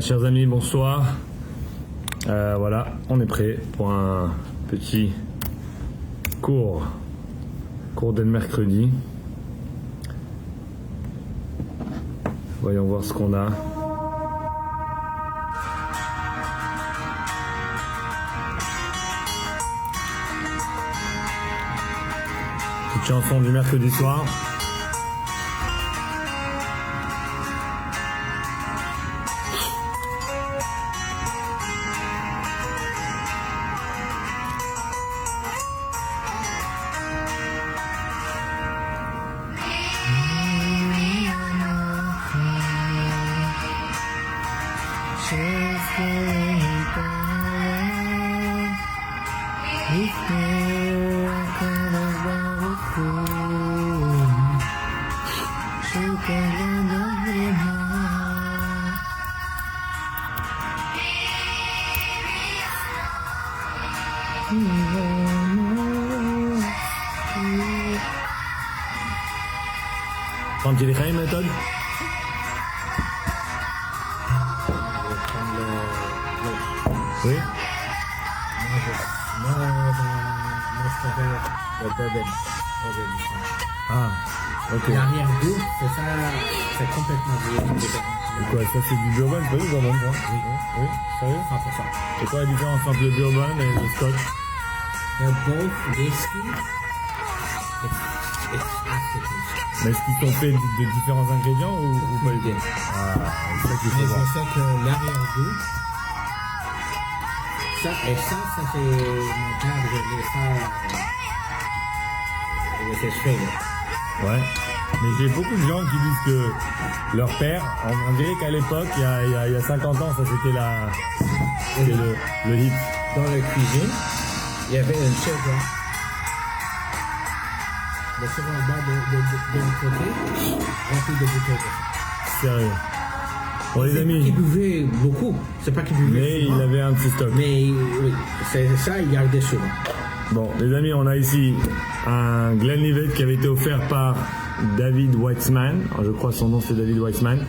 Chers amis, bonsoir. Voilà, on est prêt pour un petit cours dès le mercredi. Voyons voir ce qu'on a. Petite chanson du mercredi soir. Prends un petit déchet, méthode. Oui. Ah, ok. L'arrière-goût, c'est ça, c'est complètement différent. Quoi, ça c'est du bourbon, c'est pas du bourbon, ça? Oui, sérieux? 100%. C'est quoi la différence entre le bourbon et le scotch? They're both whiskey. It's African. Mais est-ce qu'ils sont faits de différents ingrédients ou pas du tout? Ah, c'est ça qu'il faut Mais voir. je sais que l'arrière-goût, ça c'est mon père, je l'ai fait avec les cheveux. Ouais. Mais j'ai beaucoup de gens qui disent que leur père, on dirait qu'à l'époque, il y a 50 ans, ça c'était le hit. Dans la cuisine, il y avait une chèvre. Le chèvre en bas de l'autre côté, rempli de bouteilles. Sérieux. Bon les Il amis, buvait beaucoup, c'est pas qu'il buvait mais souvent. il avait un petit stock. Mais oui, c'est ça, il gardait souvent. Bon, les amis, on a ici un Glenlivet qui avait été offert par David Weitzman. Je crois que son nom c'est David Weitzman.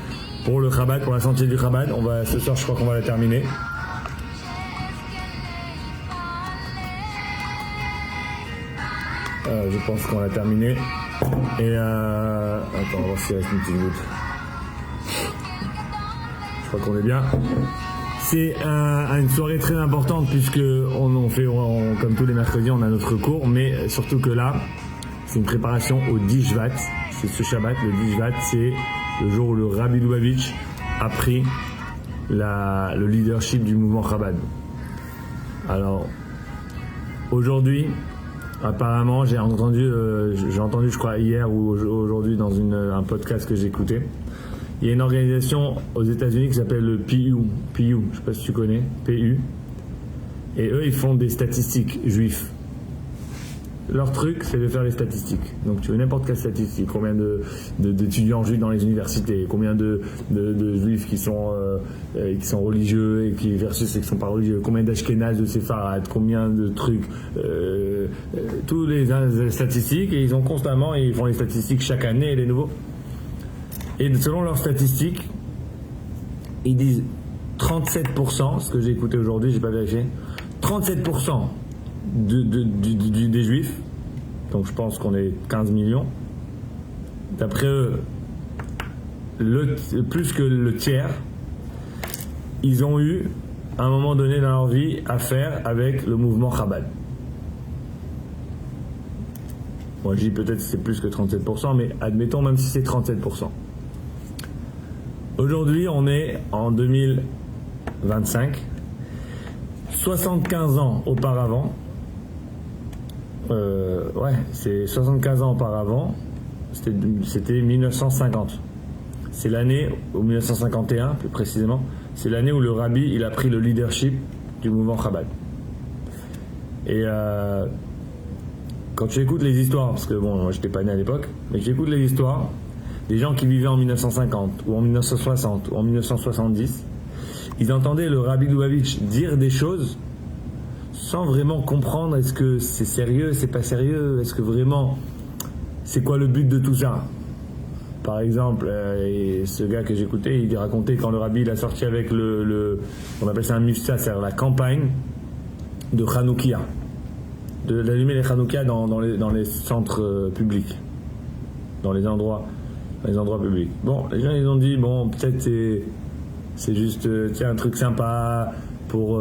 Pour le Chabad, pour la sentier du Chabad. Ce soir, je crois qu'on va la terminer. Je pense qu'on l'a terminé. Et attends, on va voir s'il reste une petite goutte. Je crois qu'on est bien. C'est une soirée très importante puisque comme tous les mercredis, on a notre cours, mais surtout que là, c'est une préparation au 10 Shvat. C'est ce Shabbat, le 10 Shvat, c'est le jour où le Rabbi Lubavitch a pris le leadership du mouvement Chabad. Alors, aujourd'hui, apparemment, j'ai entendu, je crois hier ou aujourd'hui dans un podcast que j'écoutais. Il y a une organisation aux États-Unis qui s'appelle le PU, je sais pas si tu connais, PU. Et eux, ils font des statistiques juifs. Leur truc, c'est de faire les statistiques. Donc, tu veux n'importe quelle statistique. Combien d'étudiants juifs dans les universités, combien de juifs qui sont religieux et versus ceux qui sont pas religieux, combien d'ashkénazes, de séfarades, combien de trucs, tous les statistiques. Et ils font les statistiques chaque année, les nouveaux. Et selon leurs statistiques, ils disent 37%, ce que j'ai écouté aujourd'hui, j'ai pas vérifié, 37% des juifs, donc je pense qu'on est 15 millions, d'après eux, plus que le tiers, ils ont eu, à un moment donné dans leur vie, affaire avec le mouvement Chabad. Moi je dis peut-être que c'est plus que 37%, mais admettons même si c'est 37%. Aujourd'hui, on est en 2025. 75 ans auparavant, c'est 75 ans auparavant, c'était 1950. C'est l'année, ou 1951 plus précisément, c'est l'année où le Rabbi il a pris le leadership du mouvement Chabad. Et quand tu écoutes les histoires, parce que bon, moi j'étais pas né à l'époque, mais j'écoute les histoires des gens qui vivaient en 1950 ou en 1960 ou en 1970, ils entendaient le Rabbi Lubavitch dire des choses sans vraiment comprendre est-ce que c'est sérieux, c'est pas sérieux, est-ce que vraiment c'est quoi le but de tout ça. par exemple, et ce gars que j'écoutais, il racontait quand le rabbi il a sorti avec on appelle ça un mufsa, c'est-à-dire la campagne de Hanoukia, d'allumer les Hanoukia dans les centres publics, dans les endroits publics. Bon, les gens ils ont dit bon, peut-être c'est juste un truc sympa pour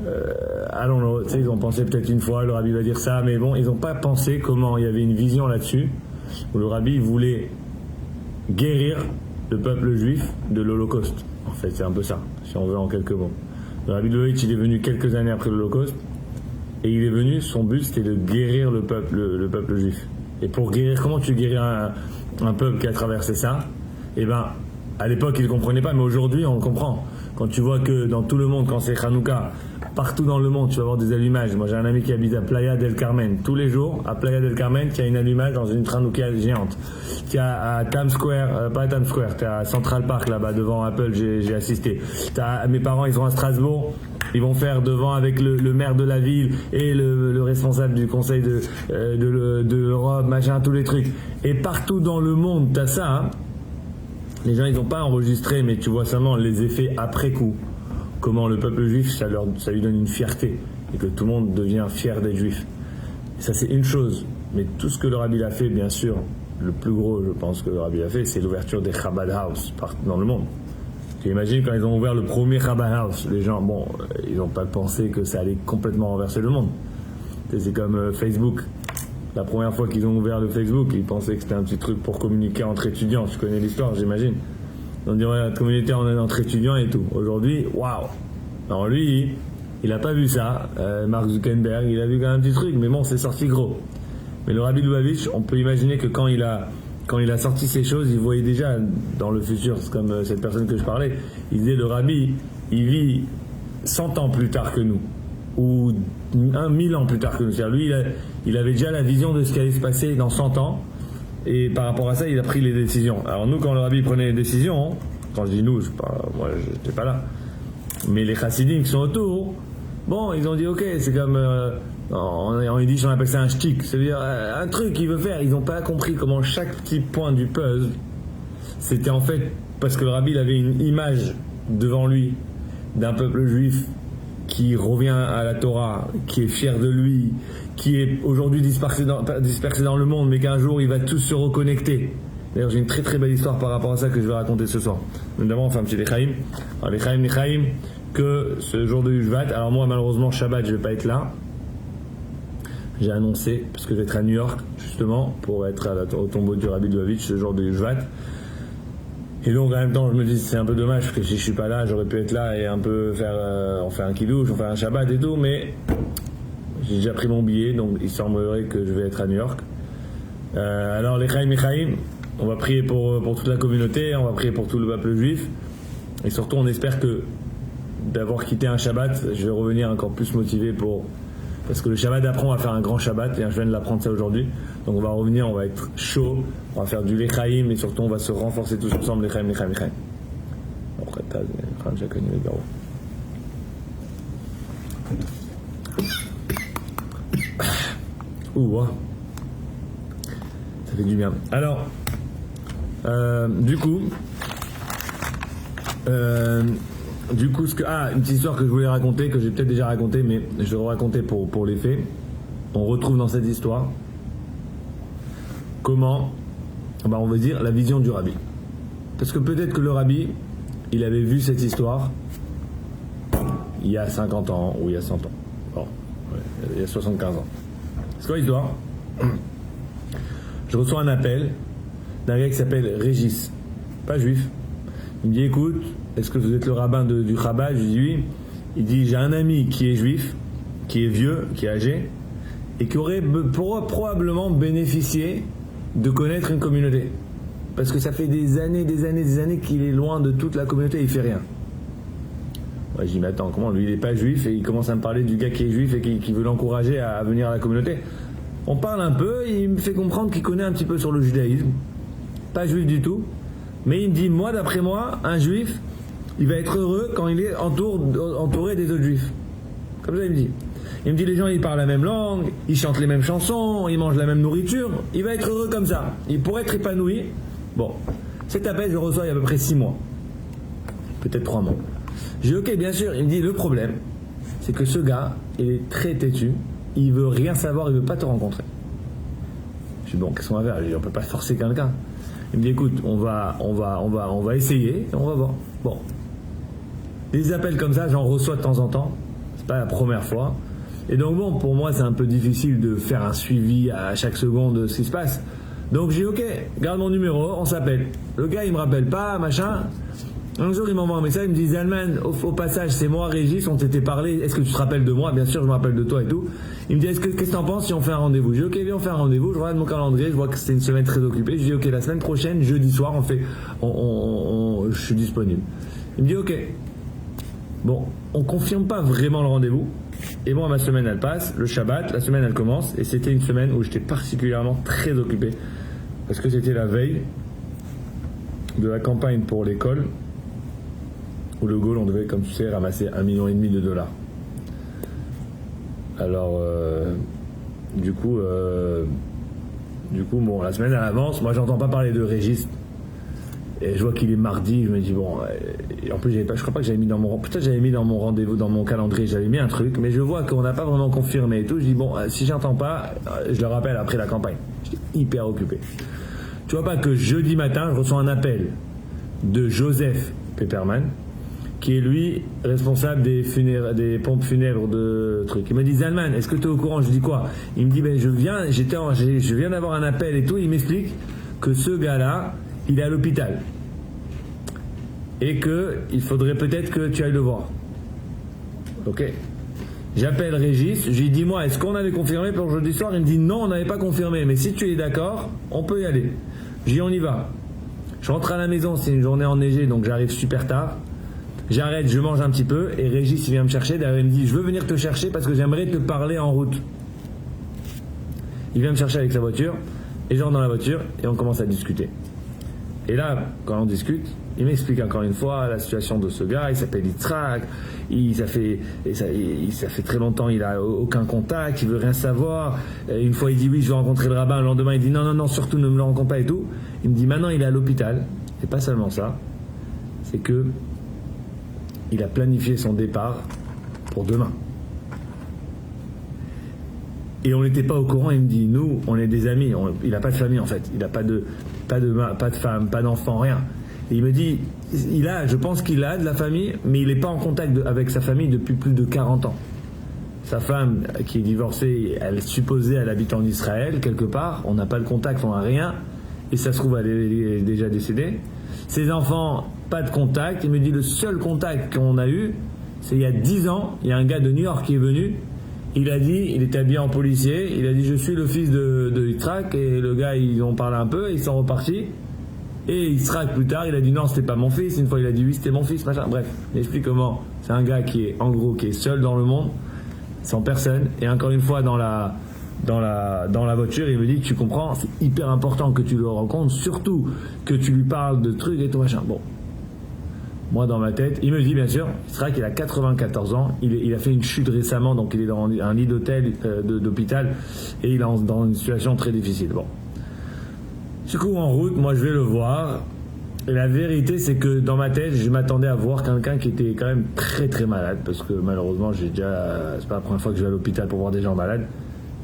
I don't know, ils ont pensé peut-être une fois le rabbi va dire ça, mais bon, ils n'ont pas pensé comment il y avait une vision là-dessus où le rabbi voulait guérir le peuple juif de l'Holocauste. En fait, c'est un peu ça, si on veut en quelques mots. Le rabbi Lubavitch, il est venu quelques années après l'Holocauste, et il est venu, son but c'était de guérir le peuple juif. Et pour guérir, comment tu guéris un peuple qui a traversé ça? Eh ben, à l'époque, ils ne comprenaient pas, mais aujourd'hui, on le comprend. Quand tu vois que dans tout le monde, quand c'est Hanouka, partout dans le monde, tu vas voir des allumages. Moi, j'ai un ami qui habite à Playa del Carmen. Tous les jours, à Playa del Carmen, qui a une allumage dans une Hanouka géante. Qui a à Times Square, pas à Times Square, t'es à Central Park, là-bas, devant Apple, j'ai assisté. Mes parents, ils sont à Strasbourg. Ils vont faire devant avec le maire de la ville et le responsable du conseil de l'Europe, machin, tous les trucs. Et partout dans le monde, t'as ça, hein. Les gens, ils n'ont pas enregistré, mais tu vois seulement les effets après coup. Comment le peuple juif, ça lui donne une fierté. Et que tout le monde devient fier d'être juif. Et ça, c'est une chose. Mais tout ce que le rabbi a fait, bien sûr, le plus gros, je pense, que le rabbi a fait, c'est l'ouverture des Chabad House partout dans le monde. Tu imagines quand ils ont ouvert le premier Chabad House, les gens, bon, ils n'ont pas pensé que ça allait complètement renverser le monde. C'est comme Facebook. La première fois qu'ils ont ouvert le Facebook, ils pensaient que c'était un petit truc pour communiquer entre étudiants. Tu connais l'histoire, j'imagine. On dirait la communauté entre étudiants et tout. Aujourd'hui, waouh. Alors lui, il n'a pas vu ça. Mark Zuckerberg, il a vu quand même un petit truc, mais bon, c'est sorti gros. Mais le rabbi Lubavitch, on peut imaginer que quand il a sorti ces choses, il voyait déjà dans le futur, c'est comme cette personne que je parlais, il disait le rabbi, il vit 100 ans plus tard que nous, ou 1000 ans plus tard que nous. C'est-à-dire lui, il avait déjà la vision de ce qui allait se passer dans 100 ans, et par rapport à ça, il a pris les décisions. Alors nous, quand le rabbi prenait les décisions, quand je dis nous, moi je n'étais pas là, mais les chassidim qui sont autour, bon, ils ont dit ok, c'est comme... en yiddish on appelle ça un shtick, c'est-à-dire un truc qu'il veut faire. Ils n'ont pas compris comment chaque petit point du puzzle, c'était en fait parce que le rabbi il avait une image devant lui d'un peuple juif qui revient à la Torah, qui est fier de lui, qui est aujourd'hui dispersé dans le monde, mais qu'un jour il va tous se reconnecter. D'ailleurs j'ai une très très belle histoire par rapport à ça que je vais raconter ce soir. Notamment on fait un petit Lechaim. Alors Lechaim, que ce jour de Yushvat, alors moi malheureusement Shabbat je vais pas être là. J'ai annoncé, parce que je vais être à New York, justement, pour être au tombeau du Rabbi Lubavitch ce jour de Yushvat. Et donc, en même temps, je me dis, c'est un peu dommage, parce que si je suis pas là, j'aurais pu être là et un peu on fait un kidouche, on fait un Shabbat et tout, mais j'ai déjà pris mon billet, donc il semblerait que je vais être à New York. Alors, les Chaim, on va prier pour toute la communauté, on va prier pour tout le peuple juif, et surtout, on espère que d'avoir quitté un Shabbat, je vais revenir encore plus motivé parce que le Shabbat d'après, on va faire un grand Shabbat, et je viens de l'apprendre ça aujourd'hui. Donc on va revenir, on va être chaud, on va faire du Lechaim, et surtout on va se renforcer tous ensemble, Lechaim. Après, t'as chacun les garros. Ouh, ouais. Ça fait du bien. Alors, du coup, une petite histoire que je voulais raconter, que j'ai peut-être déjà raconté, mais je vais raconter pour les faits. On retrouve dans cette histoire comment, on va dire, la vision du rabbi. Parce que peut-être que le rabbi, il avait vu cette histoire il y a 50 ans ou il y a 100 ans. Bon, il y a 75 ans. C'est quoi l'histoire? Je reçois un appel d'un gars qui s'appelle Régis, pas juif. Il me dit écoute, est-ce que vous êtes le rabbin du Chabad? Je dis oui. Il dit j'ai un ami qui est juif, qui est vieux, qui est âgé, et qui aurait probablement bénéficié de connaître une communauté. Parce que ça fait des années qu'il est loin de toute la communauté et il fait rien. Ouais, je dis mais attends, comment lui il est pas juif et il commence à me parler du gars qui est juif et qui veut l'encourager à venir à la communauté. On parle un peu, il me fait comprendre qu'il connaît un petit peu sur le judaïsme. Pas juif du tout. Mais il me dit, moi, d'après moi, un juif, il va être heureux quand il est entouré des autres juifs. Comme ça, il me dit. Il me dit, les gens, ils parlent la même langue, ils chantent les mêmes chansons, ils mangent la même nourriture. Il va être heureux comme ça. Il pourrait être épanoui Bon, cet appel, je le reçois il y a à peu près 6 mois. Peut-être 3 mois. Je dis ok, bien sûr. Il me dit le problème, c'est que ce gars, il est très têtu. Il veut rien savoir, il veut pas te rencontrer. Je dis bon, qu'est-ce qu'on va faire? Je dis on peut pas forcer quelqu'un. Il me dit écoute, on va essayer et on va voir. Bon. Des appels comme ça, j'en reçois de temps en temps. C'est pas la première fois. Et donc bon, pour moi, c'est un peu difficile de faire un suivi à chaque seconde de ce qui se passe. Donc j'ai dit ok, garde mon numéro, on s'appelle. Le gars, il me rappelle pas, machin. Un jour, il m'envoie un message, il me dit Zalman, au passage, c'est moi, Régis, on t'était parlé, est-ce que tu te rappelles de moi? Bien sûr, je me rappelle de toi et tout. Il me dit, qu'est-ce que t'en penses si on fait un rendez-vous? Je dis, ok, viens, on fait un rendez-vous. Je regarde mon calendrier, je vois que c'était une semaine très occupée. Je dis, ok, la semaine prochaine, jeudi soir, je suis disponible. Il me dit, ok. Bon, on confirme pas vraiment le rendez-vous. Et bon, ma semaine, elle passe, le Shabbat, la semaine, elle commence. Et c'était une semaine où j'étais particulièrement très occupé. Parce que c'était la veille de la campagne pour l'école. Où le goal, on devait, comme tu sais, ramasser 1,5 million de dollars. Alors, du coup, bon, la semaine à l'avance, moi, j'entends pas parler de Régis. Et je vois qu'il est mardi, je me dis, bon, et en plus, je crois pas que j'avais mis dans mon, peut-être j'avais mis dans mon rendez-vous, dans mon calendrier, j'avais mis un truc, mais je vois qu'on n'a pas vraiment confirmé et tout. Je dis, bon, si j'entends pas, je le rappelle après la campagne. J'étais hyper occupé. Tu vois pas que jeudi matin, je reçois un appel de Joseph Pepperman, qui est lui responsable des pompes funèbres de trucs. Il me dit Zalman, est-ce que tu es au courant? Je dis quoi? Il me dit ben je viens d'avoir un appel et tout. Il m'explique que ce gars-là, il est à l'hôpital et que il faudrait peut-être que tu ailles le voir. Ok. J'appelle Régis, je lui dis dis-moi, est-ce qu'on avait confirmé pour jeudi soir? Il me dit non, on n'avait pas confirmé, mais si tu es d'accord, on peut y aller. Je dis on y va. Je rentre à la maison, c'est une journée enneigée, donc j'arrive super tard. J'arrête, je mange un petit peu et Régis il vient me chercher. Derrière il me dit je veux venir te chercher parce que j'aimerais te parler en route. Il vient me chercher avec sa voiture et je rentre dans la voiture et on commence à discuter. Et là, quand on discute, il m'explique encore une fois la situation de ce gars. Il s'appelle Yitzhak. Ça fait très longtemps il a aucun contact, il veut rien savoir. Une fois il dit oui je vais rencontrer le rabbin. Le lendemain il dit non surtout ne me le rencontre pas et tout. Il me dit maintenant il est à l'hôpital. Et pas seulement ça, c'est que il a planifié son départ pour demain. Et on n'était pas au courant. Il me dit, nous, on est des amis. Il n'a pas de famille, en fait. Il n'a pas de femme, pas d'enfant, rien. Et il me dit, je pense qu'il a de la famille, mais il n'est pas en contact avec sa famille depuis plus de 40 ans. Sa femme, qui est divorcée, elle habite en Israël, quelque part. On n'a pas le contact, on n'a rien. Et ça se trouve, elle est déjà décédée. Ses enfants, pas de contact. Il me dit le seul contact qu'on a eu, c'est il y a 10 ans. Il y a un gars de New York qui est venu. Il a dit, il était habillé en policier. Il a dit je suis le fils de Yitzhak. Et le gars, ils ont parlé un peu. Ils sont repartis. Et Yitzhak plus tard, il a dit non, c'était pas mon fils. Une fois, il a dit oui, c'était mon fils. Machin. Bref, il explique comment. C'est un gars qui est en gros qui est seul dans le monde, sans personne. Et encore une fois dans la voiture, il me dit tu comprends, c'est hyper important que tu le rencontres, surtout que tu lui parles de trucs et tout machin. Bon, moi dans ma tête, il me dit bien sûr, c'est vrai qu'il a 94 ans, il a fait une chute récemment, donc il est dans un lit d'hôtel, d'hôpital, et il est dans une situation très difficile. Bon, du coup en route, moi je vais le voir, et la vérité c'est que dans ma tête, je m'attendais à voir quelqu'un qui était quand même très très malade, parce que malheureusement c'est pas la première fois que je vais à l'hôpital pour voir des gens malades.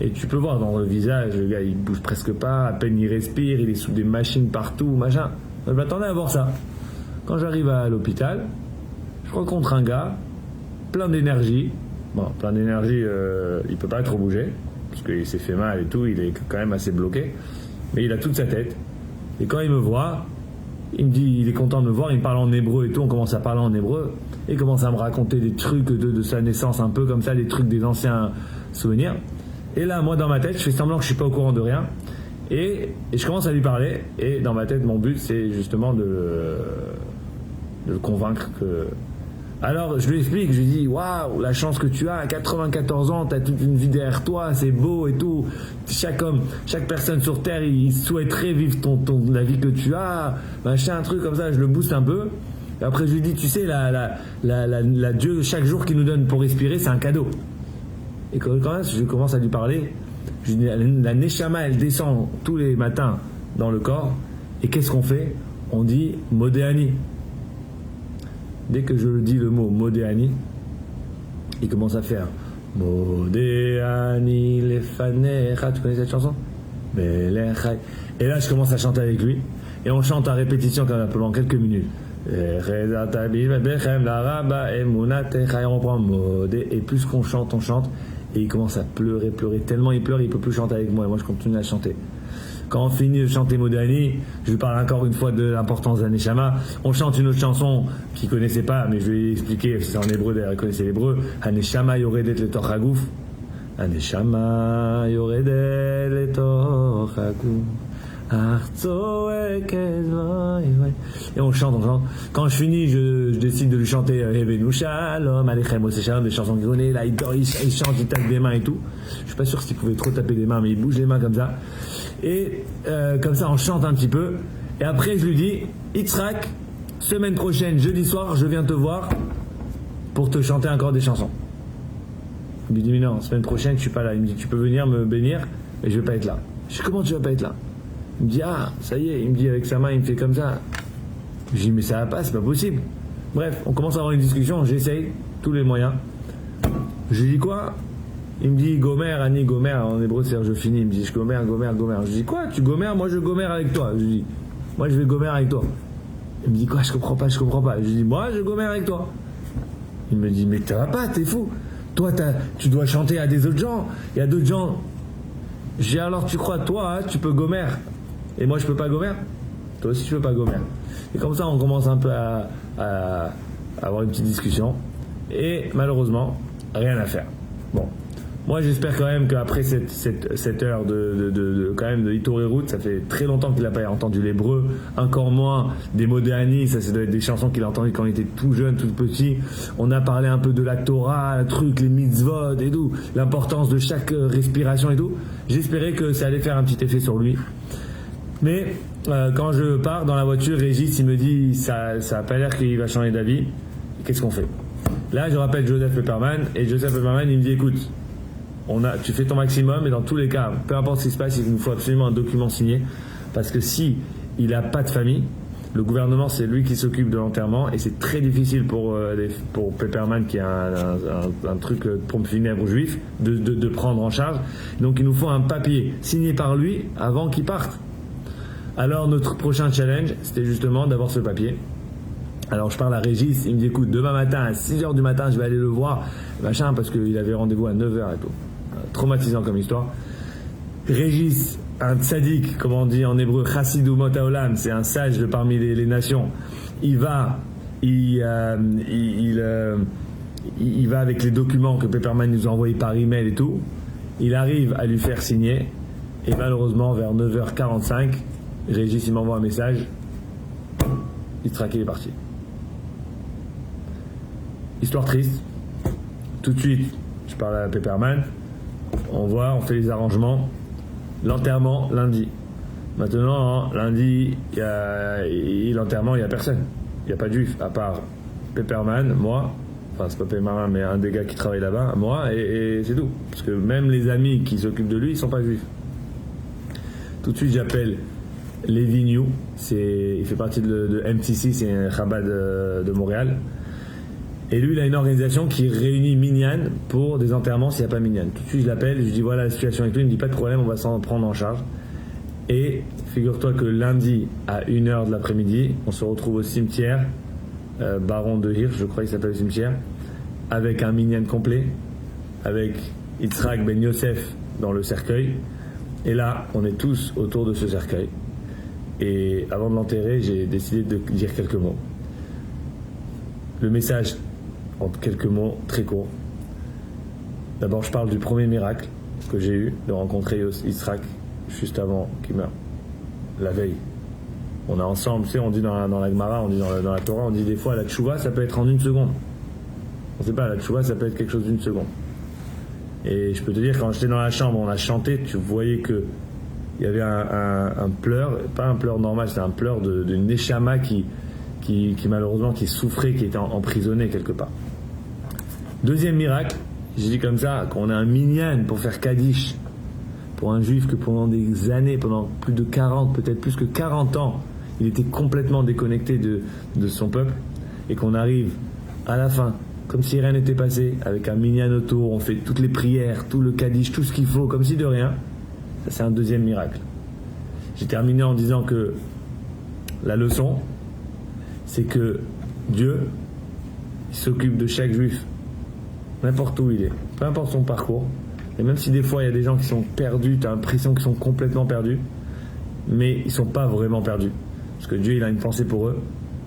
Et tu peux voir dans le visage, le gars il bouge presque pas, à peine il respire, il est sous des machines partout, machin. Je m'attendais à voir ça. Quand j'arrive à l'hôpital, je rencontre un gars, plein d'énergie. Bon, plein d'énergie, il peut pas trop bouger, parce qu'il s'est fait mal et tout, il est quand même assez bloqué. Mais il a toute sa tête. Et quand il me voit, il me dit, il est content de me voir, il me parle en hébreu et tout, on commence à parler en hébreu. Et il commence à me raconter des trucs de sa naissance, un peu comme ça, des trucs des anciens souvenirs. Et là, moi, dans ma tête, je fais semblant que je suis pas au courant de rien. Et je commence à lui parler. Et dans ma tête, mon but, c'est justement de le convaincre que... Alors, je lui explique, je lui dis, waouh, la chance que tu as, à 94 ans, tu as toute une vie derrière toi, c'est beau et tout. Chaque homme, chaque personne sur Terre, il souhaiterait vivre la vie que tu as. Machin, un truc comme ça, je le booste un peu. Et après, je lui dis, tu sais, la Dieu, chaque jour qu'il nous donne pour respirer, c'est un cadeau. Et quand je commence à lui parler, je dis, la Neshama, elle descend tous les matins dans le corps, Et qu'est-ce qu'on fait? On dit Modéani. Dès que je dis le mot Modéani, il commence à faire Modéani lefanecha. Tu connais cette chanson? Et là, je commence à chanter avec lui. Et on chante à répétition pendant quelques minutes. Et on reprend Modé. Et plus qu'on chante, on chante. Et il commence à pleurer. Tellement il pleure, il peut plus chanter avec moi. Et moi, je continue à chanter. Quand on finit de chanter Modéani, je lui parle encore une fois de l'importance d'Aneshama. On chante une autre chanson qu'il connaissait pas, mais je vais lui expliquer, c'est en hébreu, d'ailleurs, il connaissait l'hébreu. Aneshama yoredet letoch haguf. Aneshama yoredet letoch haguf. Et on chante. Quand je finis, je décide de lui chanter Hevenu Shalom, Alechem Ose Shalom, des chansons qu'il connaît. Là, il chante, il tape des mains et tout. Je suis pas sûr s'il pouvait trop taper des mains, mais il bouge les mains comme ça. Et comme ça, on chante un petit peu. Et après, je lui dis, Yitzhak, semaine prochaine, jeudi soir, je viens te voir pour te chanter encore des chansons. Il me dit, mais non, semaine prochaine, je suis pas là. Il me dit, tu peux venir me bénir, mais je vais pas être là. Je dis, comment tu vas pas être là? Il me dit, ah, ça y est. Il me dit, avec sa main, il me fait comme ça. Je dis, mais ça va pas, c'est pas possible. Bref, on commence à avoir une discussion, j'essaye tous les moyens. Je lui dis quoi? Il me dit Gomer, Annie, Gomer, en hébreu c'est je finis. Il me dit je Gomer. Je dis quoi? Tu Gomer? Moi je Gomer avec toi. Je dis moi je vais Gomer avec toi. Il me dit quoi? Je comprends pas. Je dis moi je Gomer avec toi. Il me dit mais ça va pas, t'es fou. Toi tu dois chanter à des autres gens. Il y a d'autres gens. Je dis alors tu crois toi tu peux Gomer et moi je peux pas Gomer? Toi aussi tu peux pas Gomer. Et comme ça on commence un peu à avoir une petite discussion. Et malheureusement rien à faire. Bon. Moi, j'espère quand même qu'après cette heure quand même de Hitorerut, ça fait très longtemps qu'il n'a pas entendu l'hébreu, encore moins des Modéani, ça doit être des chansons qu'il a entendues quand il était tout jeune, tout petit. On a parlé un peu de la Torah, les mitzvot et tout, l'importance de chaque respiration et tout. J'espérais que ça allait faire un petit effet sur lui. Mais quand je pars dans la voiture, Régis, il me dit ça a pas l'air qu'il va changer d'avis. Qu'est-ce qu'on fait? Là, je rappelle Joseph Pepperman, et Joseph Pepperman, il me dit écoute, tu fais ton maximum, et dans tous les cas, peu importe ce qui se passe, il nous faut absolument un document signé, parce que si il n'a pas de famille, le gouvernement c'est lui qui s'occupe de l'enterrement, et c'est très difficile pour Pepperman qui a un truc pompe funèbre juif de prendre en charge. Donc il nous faut un papier signé par lui avant qu'il parte. Alors notre prochain challenge, c'était justement d'avoir ce papier. Alors je parle à Régis, il me dit écoute, demain matin à 6h du matin je vais aller le voir, machin, parce qu'il avait rendez-vous à 9h et tout. Traumatisant comme histoire. Régis, un tzaddik, comme on dit en hébreu, chassid umot haolam, c'est un sage de parmi les nations. Il va avec les documents que Pepperman nous a envoyés par email et tout. Il arrive à lui faire signer, et malheureusement vers 9h45, Régis il m'envoie un message, Yitzhak est parti. Histoire triste. Tout de suite, je parle à Pepperman. On fait les arrangements. L'enterrement lundi. Maintenant, lundi, l'enterrement, il n'y a personne. Il n'y a pas de juif, à part Pepperman, moi, enfin c'est pas Pepperman, mais un des gars qui travaille là-bas, moi, et c'est tout. Parce que même les amis qui s'occupent de lui, ils ne sont pas juifs. Tout de suite, j'appelle Levi New, il fait partie de MTC, c'est un Chabad de Montréal. Et lui, il a une organisation qui réunit Minyan pour des enterrements s'il n'y a pas Minyan. Tout de suite, je l'appelle, je lui dis voilà la situation et tout. Il me dit pas de problème, on va s'en prendre en charge. Et figure-toi que lundi à 1h de l'après-midi, on se retrouve au cimetière, Baron de Hirsch, je crois qu'il s'appelle le cimetière, avec un Minyan complet, avec Yitzhak Ben Yosef dans le cercueil. Et là, on est tous autour de ce cercueil. Et avant de l'enterrer, j'ai décidé de dire quelques mots. Le message, en quelques mots très courts. D'abord, je parle du premier miracle que j'ai eu de rencontrer Yitzhak juste avant qu'il meure, la veille. On a ensemble, tu sais, on dit dans la Gemara, on dit dans la Torah, on dit des fois la tchouva, ça peut être en 1 seconde. On sait pas, la tchouva, ça peut être quelque chose d'1 seconde. Et je peux te dire, quand j'étais dans la chambre, on a chanté, tu voyais que il y avait un pleur, pas un pleur normal, c'était un pleur d'une neshama qui malheureusement qui souffrait, qui était emprisonné quelque part. Deuxième miracle, j'ai dit comme ça, qu'on a un minyan pour faire Kaddish, pour un juif que pendant des années, pendant plus de 40, peut-être plus que 40 ans, il était complètement déconnecté de son peuple, et qu'on arrive à la fin, comme si rien n'était passé, avec un minyan autour, on fait toutes les prières, tout le kaddish, tout ce qu'il faut, comme si de rien. Ça, c'est un deuxième miracle. J'ai terminé en disant que la leçon, c'est que Dieu, il s'occupe de chaque juif, n'importe où il est, peu importe son parcours. Et même si des fois il y a des gens qui sont perdus, tu as l'impression qu'ils sont complètement perdus, mais ils ne sont pas vraiment perdus. Parce que Dieu, il a une pensée pour eux.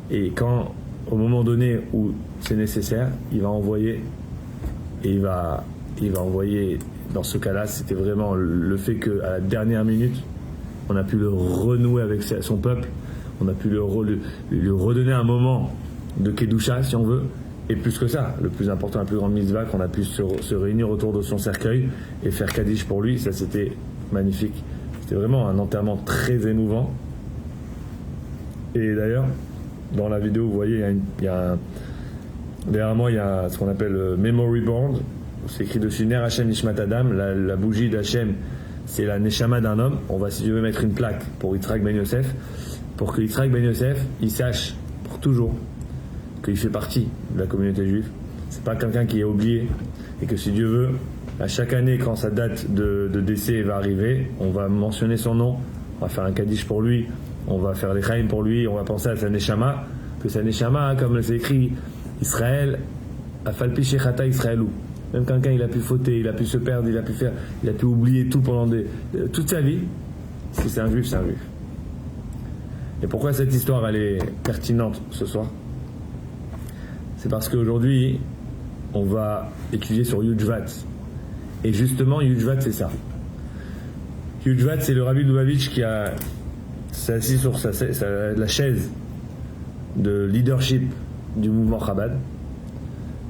Et quand, au moment donné où c'est nécessaire, il va envoyer, et il va envoyer, dans ce cas-là, c'était vraiment le fait qu'à la dernière minute, on a pu le renouer avec son peuple, on a pu lui redonner un moment de Kedusha, si on veut, et plus que ça, le plus important, la plus grande mitzvah, qu'on a pu se réunir autour de son cercueil et faire Kaddish pour lui, ça c'était magnifique. C'était vraiment un enterrement très émouvant. Et d'ailleurs, dans la vidéo, vous voyez, derrière moi, il y a ce qu'on appelle le Memory Board. C'est écrit dessus Ner Hashem Nishmat Adam, la bougie d'Hachem, c'est la Neshama d'un homme. On va, si je veux, mettre une plaque pour Yitzhak Ben Yosef, pour que Yitzhak Ben Yosef, il sache pour toujours qu'il fait partie de la communauté juive. C'est pas quelqu'un qui est oublié, et que si Dieu veut, à chaque année, quand sa date de décès va arriver, on va mentionner son nom, on va faire un kaddish pour lui, on va faire les chaim pour lui, on va penser à sa neshama, que sa neshama, comme c'est écrit, Israël, afalpi shechata Israëlou. Même quelqu'un, il a pu fauter, il a pu se perdre, il a pu oublier tout pendant toute sa vie. Si c'est un juif, c'est un juif. Et pourquoi cette histoire, elle est pertinente ce soir? C'est parce qu'aujourd'hui, on va étudier sur Yudjvat. Et justement, Yudjvat, c'est ça. Yudjvat, c'est le Rabbi Lubavitch qui s'est assis sur la chaise de leadership du mouvement Chabad.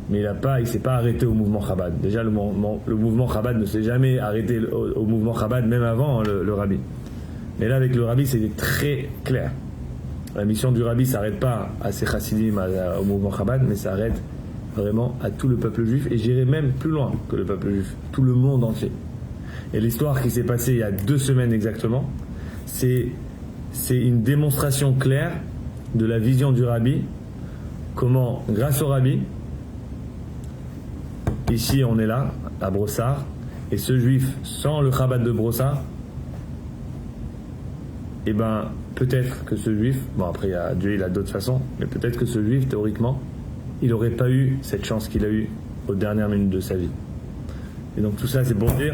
Mais il s'est pas arrêté au mouvement Chabad. Déjà, le mouvement Chabad ne s'est jamais arrêté au mouvement Chabad, même avant le Rabbi. Mais là, avec le Rabbi, c'était très clair. La mission du Rabbi ne s'arrête pas à ses chassidim, au mouvement Chabad, mais s'arrête vraiment à tout le peuple juif, et j'irai même plus loin que le peuple juif, tout le monde entier. Et l'histoire qui s'est passée il y a 2 semaines exactement, c'est une démonstration claire de la vision du Rabbi, comment, grâce au Rabbi, ici on est là, à Brossard, et ce juif, sans le Chabad de Brossard, et ben peut-être que ce juif, bon après Dieu il a d'autres façons, mais peut-être que ce juif, théoriquement, il n'aurait pas eu cette chance qu'il a eue aux dernières minutes de sa vie. Et donc tout ça, c'est pour dire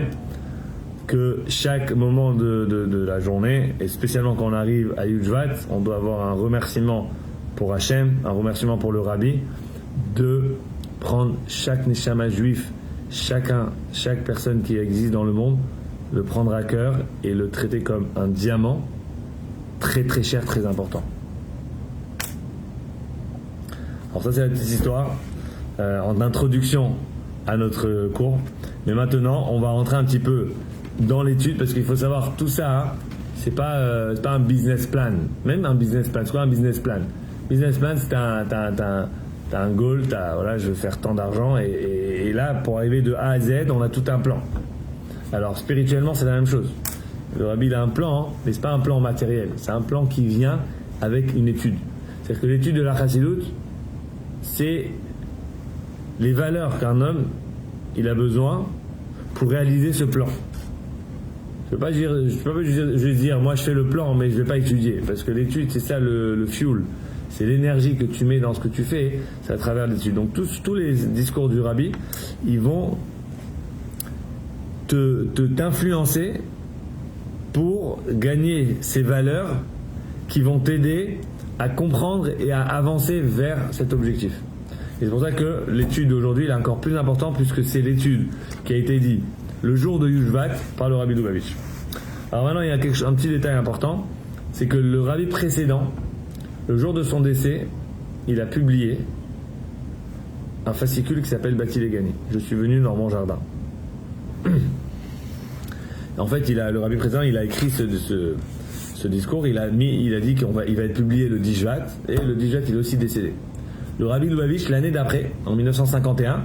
que chaque moment de la journée, et spécialement quand on arrive à Yudjvat, on doit avoir un remerciement pour Hachem, un remerciement pour le Rabbi, de prendre chaque neshama juif, chaque personne qui existe dans le monde, le prendre à cœur et le traiter comme un diamant très très cher, très important. Alors ça, c'est la petite histoire en introduction à notre cours. Mais maintenant, on va rentrer un petit peu dans l'étude, parce qu'il faut savoir tout ça, hein, c'est pas un business plan. Même un business plan, c'est quoi un business plan? Business plan, c'est t'as un goal, voilà, je veux faire tant d'argent, et là, pour arriver de A à Z, on a tout un plan. Alors spirituellement, c'est la même chose. Le Rabbi, il a un plan, hein, mais c'est pas un plan matériel, c'est un plan qui vient avec une étude. C'est-à-dire que l'étude de la Chassidut, c'est les valeurs qu'un homme il a besoin pour réaliser ce plan. Je ne peux pas juste dire moi je fais le plan mais je ne vais pas étudier, parce que l'étude c'est ça le fuel, c'est l'énergie que tu mets dans ce que tu fais, c'est à travers l'étude. Donc tous les discours du Rabbi, ils vont t'influencer pour gagner ces valeurs qui vont t'aider à comprendre et à avancer vers cet objectif. Et c'est pour ça que l'étude d'aujourd'hui est encore plus importante, puisque c'est l'étude qui a été dit le jour de Yudjvat par le Rabbi Lubavitch. Alors maintenant, il y a un petit détail important, c'est que le Rabbi précédent, le jour de son décès, il a publié un fascicule qui s'appelle Bati Legani. Je suis venu dans mon jardin. En fait, le Rabbi précédent, il a écrit ce discours, il a dit qu'il va être publié le 10 Shvat, et le 10 Shvat il est aussi décédé. Le Rabbi Lubavitch, l'année d'après, en 1951,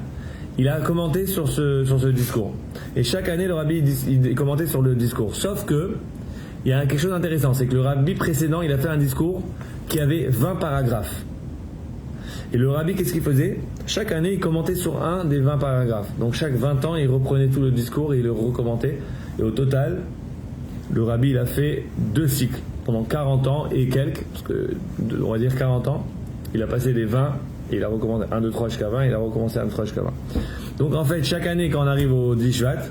il a commenté sur ce discours. Et chaque année, le rabbi il commentait sur le discours. Sauf que il y a quelque chose d'intéressant, c'est que le rabbi précédent, il a fait un discours qui avait 20 paragraphes. Et le rabbi, qu'est-ce qu'il faisait? Chaque année, il commentait sur un des 20 paragraphes. Donc chaque 20 ans, il reprenait tout le discours et il le recommentait. Et au total, le rabbi, il a fait 2 cycles pendant 40 ans et quelques, parce que on va dire 40 ans. Il a passé les 20 et il a recommencé 1, 2, 3 jusqu'à 20 et il a recommencé 1, 2, 3 jusqu'à 20. Donc en fait, chaque année, quand on arrive au Dishvat,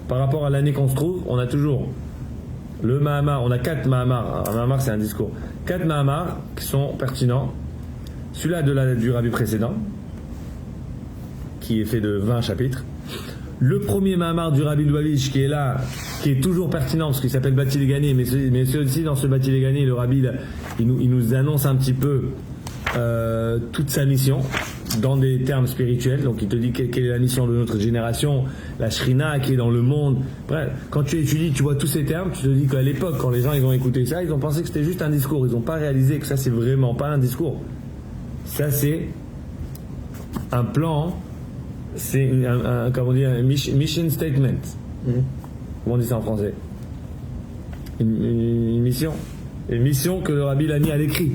par rapport à l'année qu'on se trouve, on a toujours le Mahamar, on a 4 Mahamar. Un Mahamar, c'est un discours. 4 Mahamar qui sont pertinents. Celui-là du rabbi précédent, qui est fait de 20 chapitres. Le premier Mahamar du rabbi Lubavitch, qui est là, qui est toujours pertinent, parce qu'il s'appelle Bati Legani, mais aussi dans ce Bati Legani, le rabbi, il nous annonce un petit peu toute sa mission, dans des termes spirituels. Donc il te dit quelle est la mission de notre génération, la Shrina qui est dans le monde. Bref, quand tu étudies, tu vois tous ces termes, tu te dis qu'à l'époque, quand les gens ils ont écouté ça, ils ont pensé que c'était juste un discours. Ils n'ont pas réalisé que ça c'est vraiment pas un discours. Ça c'est un plan, c'est comment dire, un mission statement. Comment on dit ça en français? Une mission. Une mission que le rabbi l'a mis à l'écrit.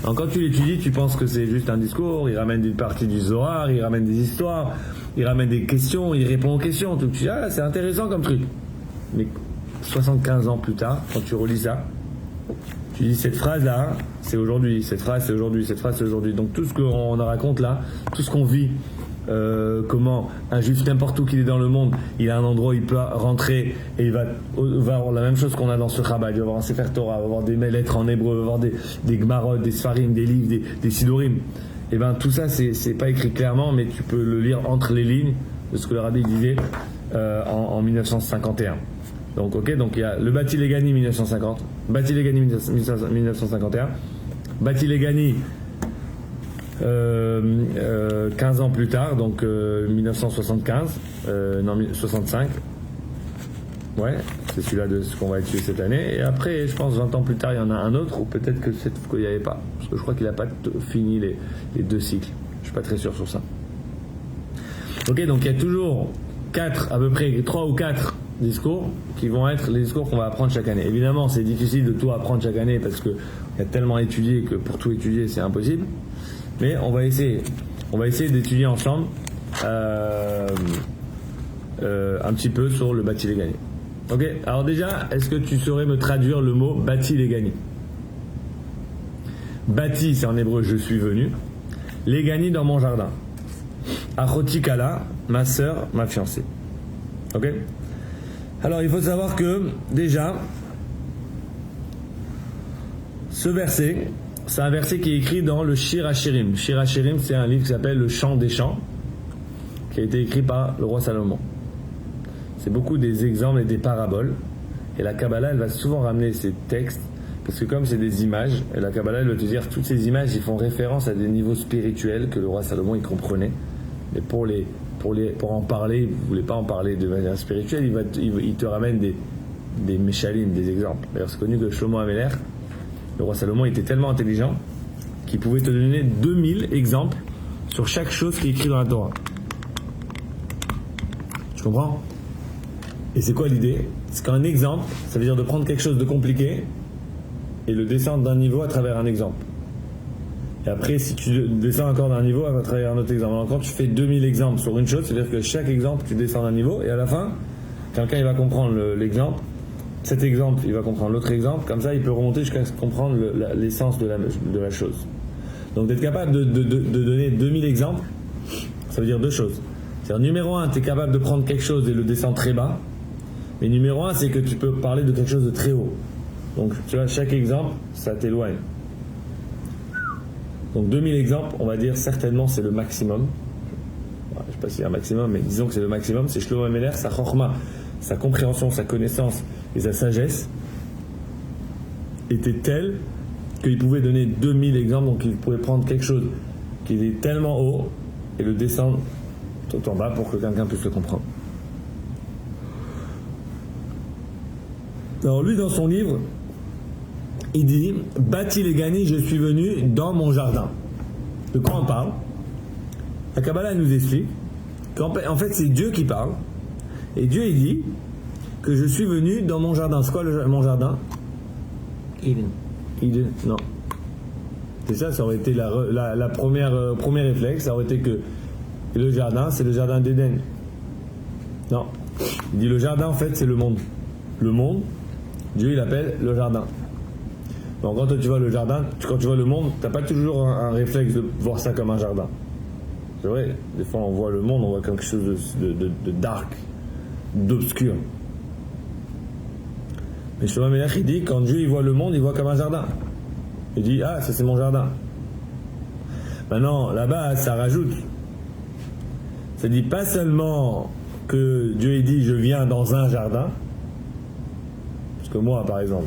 Donc quand tu l'étudies, tu penses que c'est juste un discours, il ramène des parties du Zohar, il ramène des histoires, il ramène des questions, il répond aux questions. Tu dis, ah, c'est intéressant comme truc. Mais 75 ans plus tard, quand tu relis ça, tu dis, cette phrase-là, c'est aujourd'hui, cette phrase, c'est aujourd'hui, cette phrase, c'est aujourd'hui. Donc tout ce qu'on raconte là, tout ce qu'on vit, comment un juif n'importe où qu'il est dans le monde, il a un endroit où il peut rentrer et il va avoir la même chose qu'on a dans ce Chabad. Il va avoir un Sefer Torah, il va avoir des lettres en hébreu, il va avoir des Gmarot, des Sfarim, des livres, des Sidorim. Et ben tout ça c'est pas écrit clairement, mais tu peux le lire entre les lignes de ce que le rabbi disait en 1951. Donc ok, donc il y a le Bati Legani 1950, Bati Legani 1951, Bati Legani 15 ans plus tard, donc 1975, non 65. Ouais, c'est celui-là de ce qu'on va étudier cette année. Et après, je pense 20 ans plus tard, il y en a un autre, ou peut-être que cette fois il n'y avait pas, parce que je crois qu'il n'a pas fini les 2 cycles. Je suis pas très sûr sur ça. Ok, donc il y a toujours 4, à peu près 3 ou 4 discours qui vont être les discours qu'on va apprendre chaque année. Évidemment, c'est difficile de tout apprendre chaque année parce que il y a tellement à étudier que pour tout étudier, c'est impossible. Mais on va essayer d'étudier ensemble un petit peu sur le Bati Legani. Ok, alors déjà, est-ce que tu saurais me traduire le mot Bati Legani? Bati, c'est en hébreu je suis venu. Legani, dans mon jardin. Achoti Kala, ma sœur, ma fiancée. Ok? Alors il faut savoir que déjà, ce verset, c'est un verset qui est écrit dans le Shir HaShirim. Shir HaShirim, c'est un livre qui s'appelle Le Chant des Chants, qui a été écrit par le roi Salomon. C'est beaucoup des exemples et des paraboles. Et la Kabbalah, elle va souvent ramener ces textes, parce que comme c'est des images, et la Kabbalah, elle va te dire, toutes ces images, ils font référence à des niveaux spirituels que le roi Salomon, il comprenait. Mais pour en parler, il ne voulait pas en parler de manière spirituelle, il te ramène des méchalim, des exemples. D'ailleurs, c'est connu que Shlomo HaMelech, le roi Salomon, était tellement intelligent qu'il pouvait te donner 2000 exemples sur chaque chose qui est écrite dans la Torah. Tu comprends? Et c'est quoi l'idée? C'est qu'un exemple, ça veut dire de prendre quelque chose de compliqué et le descendre d'un niveau à travers un exemple. Et après, si tu descends encore d'un niveau à travers un autre exemple. Alors quand tu fais 2000 exemples sur une chose, c'est-à-dire que chaque exemple, tu descends d'un niveau et à la fin, quelqu'un il va comprendre l'exemple. Cet exemple, il va comprendre l'autre exemple, comme ça il peut remonter jusqu'à comprendre l'essence de la chose. Donc d'être capable de donner 2000 exemples, ça veut dire 2 choses. C'est-à-dire numéro 1, tu es capable de prendre quelque chose et le descendre très bas, mais numéro 1, c'est que tu peux parler de quelque chose de très haut. Donc tu vois, chaque exemple, ça t'éloigne. Donc 2000 exemples, on va dire certainement c'est le maximum. Je ne sais pas s'il y a un maximum, mais disons que c'est le maximum. C'est Shlomo HaMelech, sa chorma, sa compréhension, sa connaissance et sa sagesse était telle qu'il pouvait donner 2000 exemples. Donc il pouvait prendre quelque chose qui est tellement haut et le descendre tout en bas pour que quelqu'un puisse le comprendre. Alors lui, dans son livre, il dit « Bati Legani, je suis venu dans mon jardin ». De quoi on parle? La Kabbalah nous explique En fait, c'est Dieu qui parle. Et Dieu, il dit que je suis venu dans mon jardin. C'est quoi mon jardin? Eden. Non. C'est ça aurait été la premier réflexe, ça aurait été que le jardin, c'est le jardin d'Éden. Non. Il dit le jardin, en fait, c'est le monde. Le monde, Dieu, il appelle le jardin. Donc quand tu vois le jardin, quand tu vois le monde, t'as pas toujours un réflexe de voir ça comme un jardin. C'est vrai, des fois on voit le monde, on voit quelque chose de dark, d'obscur. Mais Shlomo Melech, il dit, quand Dieu il voit le monde, il voit comme un jardin. Il dit, ah, ça c'est mon jardin. Maintenant, là-bas, ça rajoute. Ça dit pas seulement que Dieu il dit, je viens dans un jardin. Parce que moi, par exemple,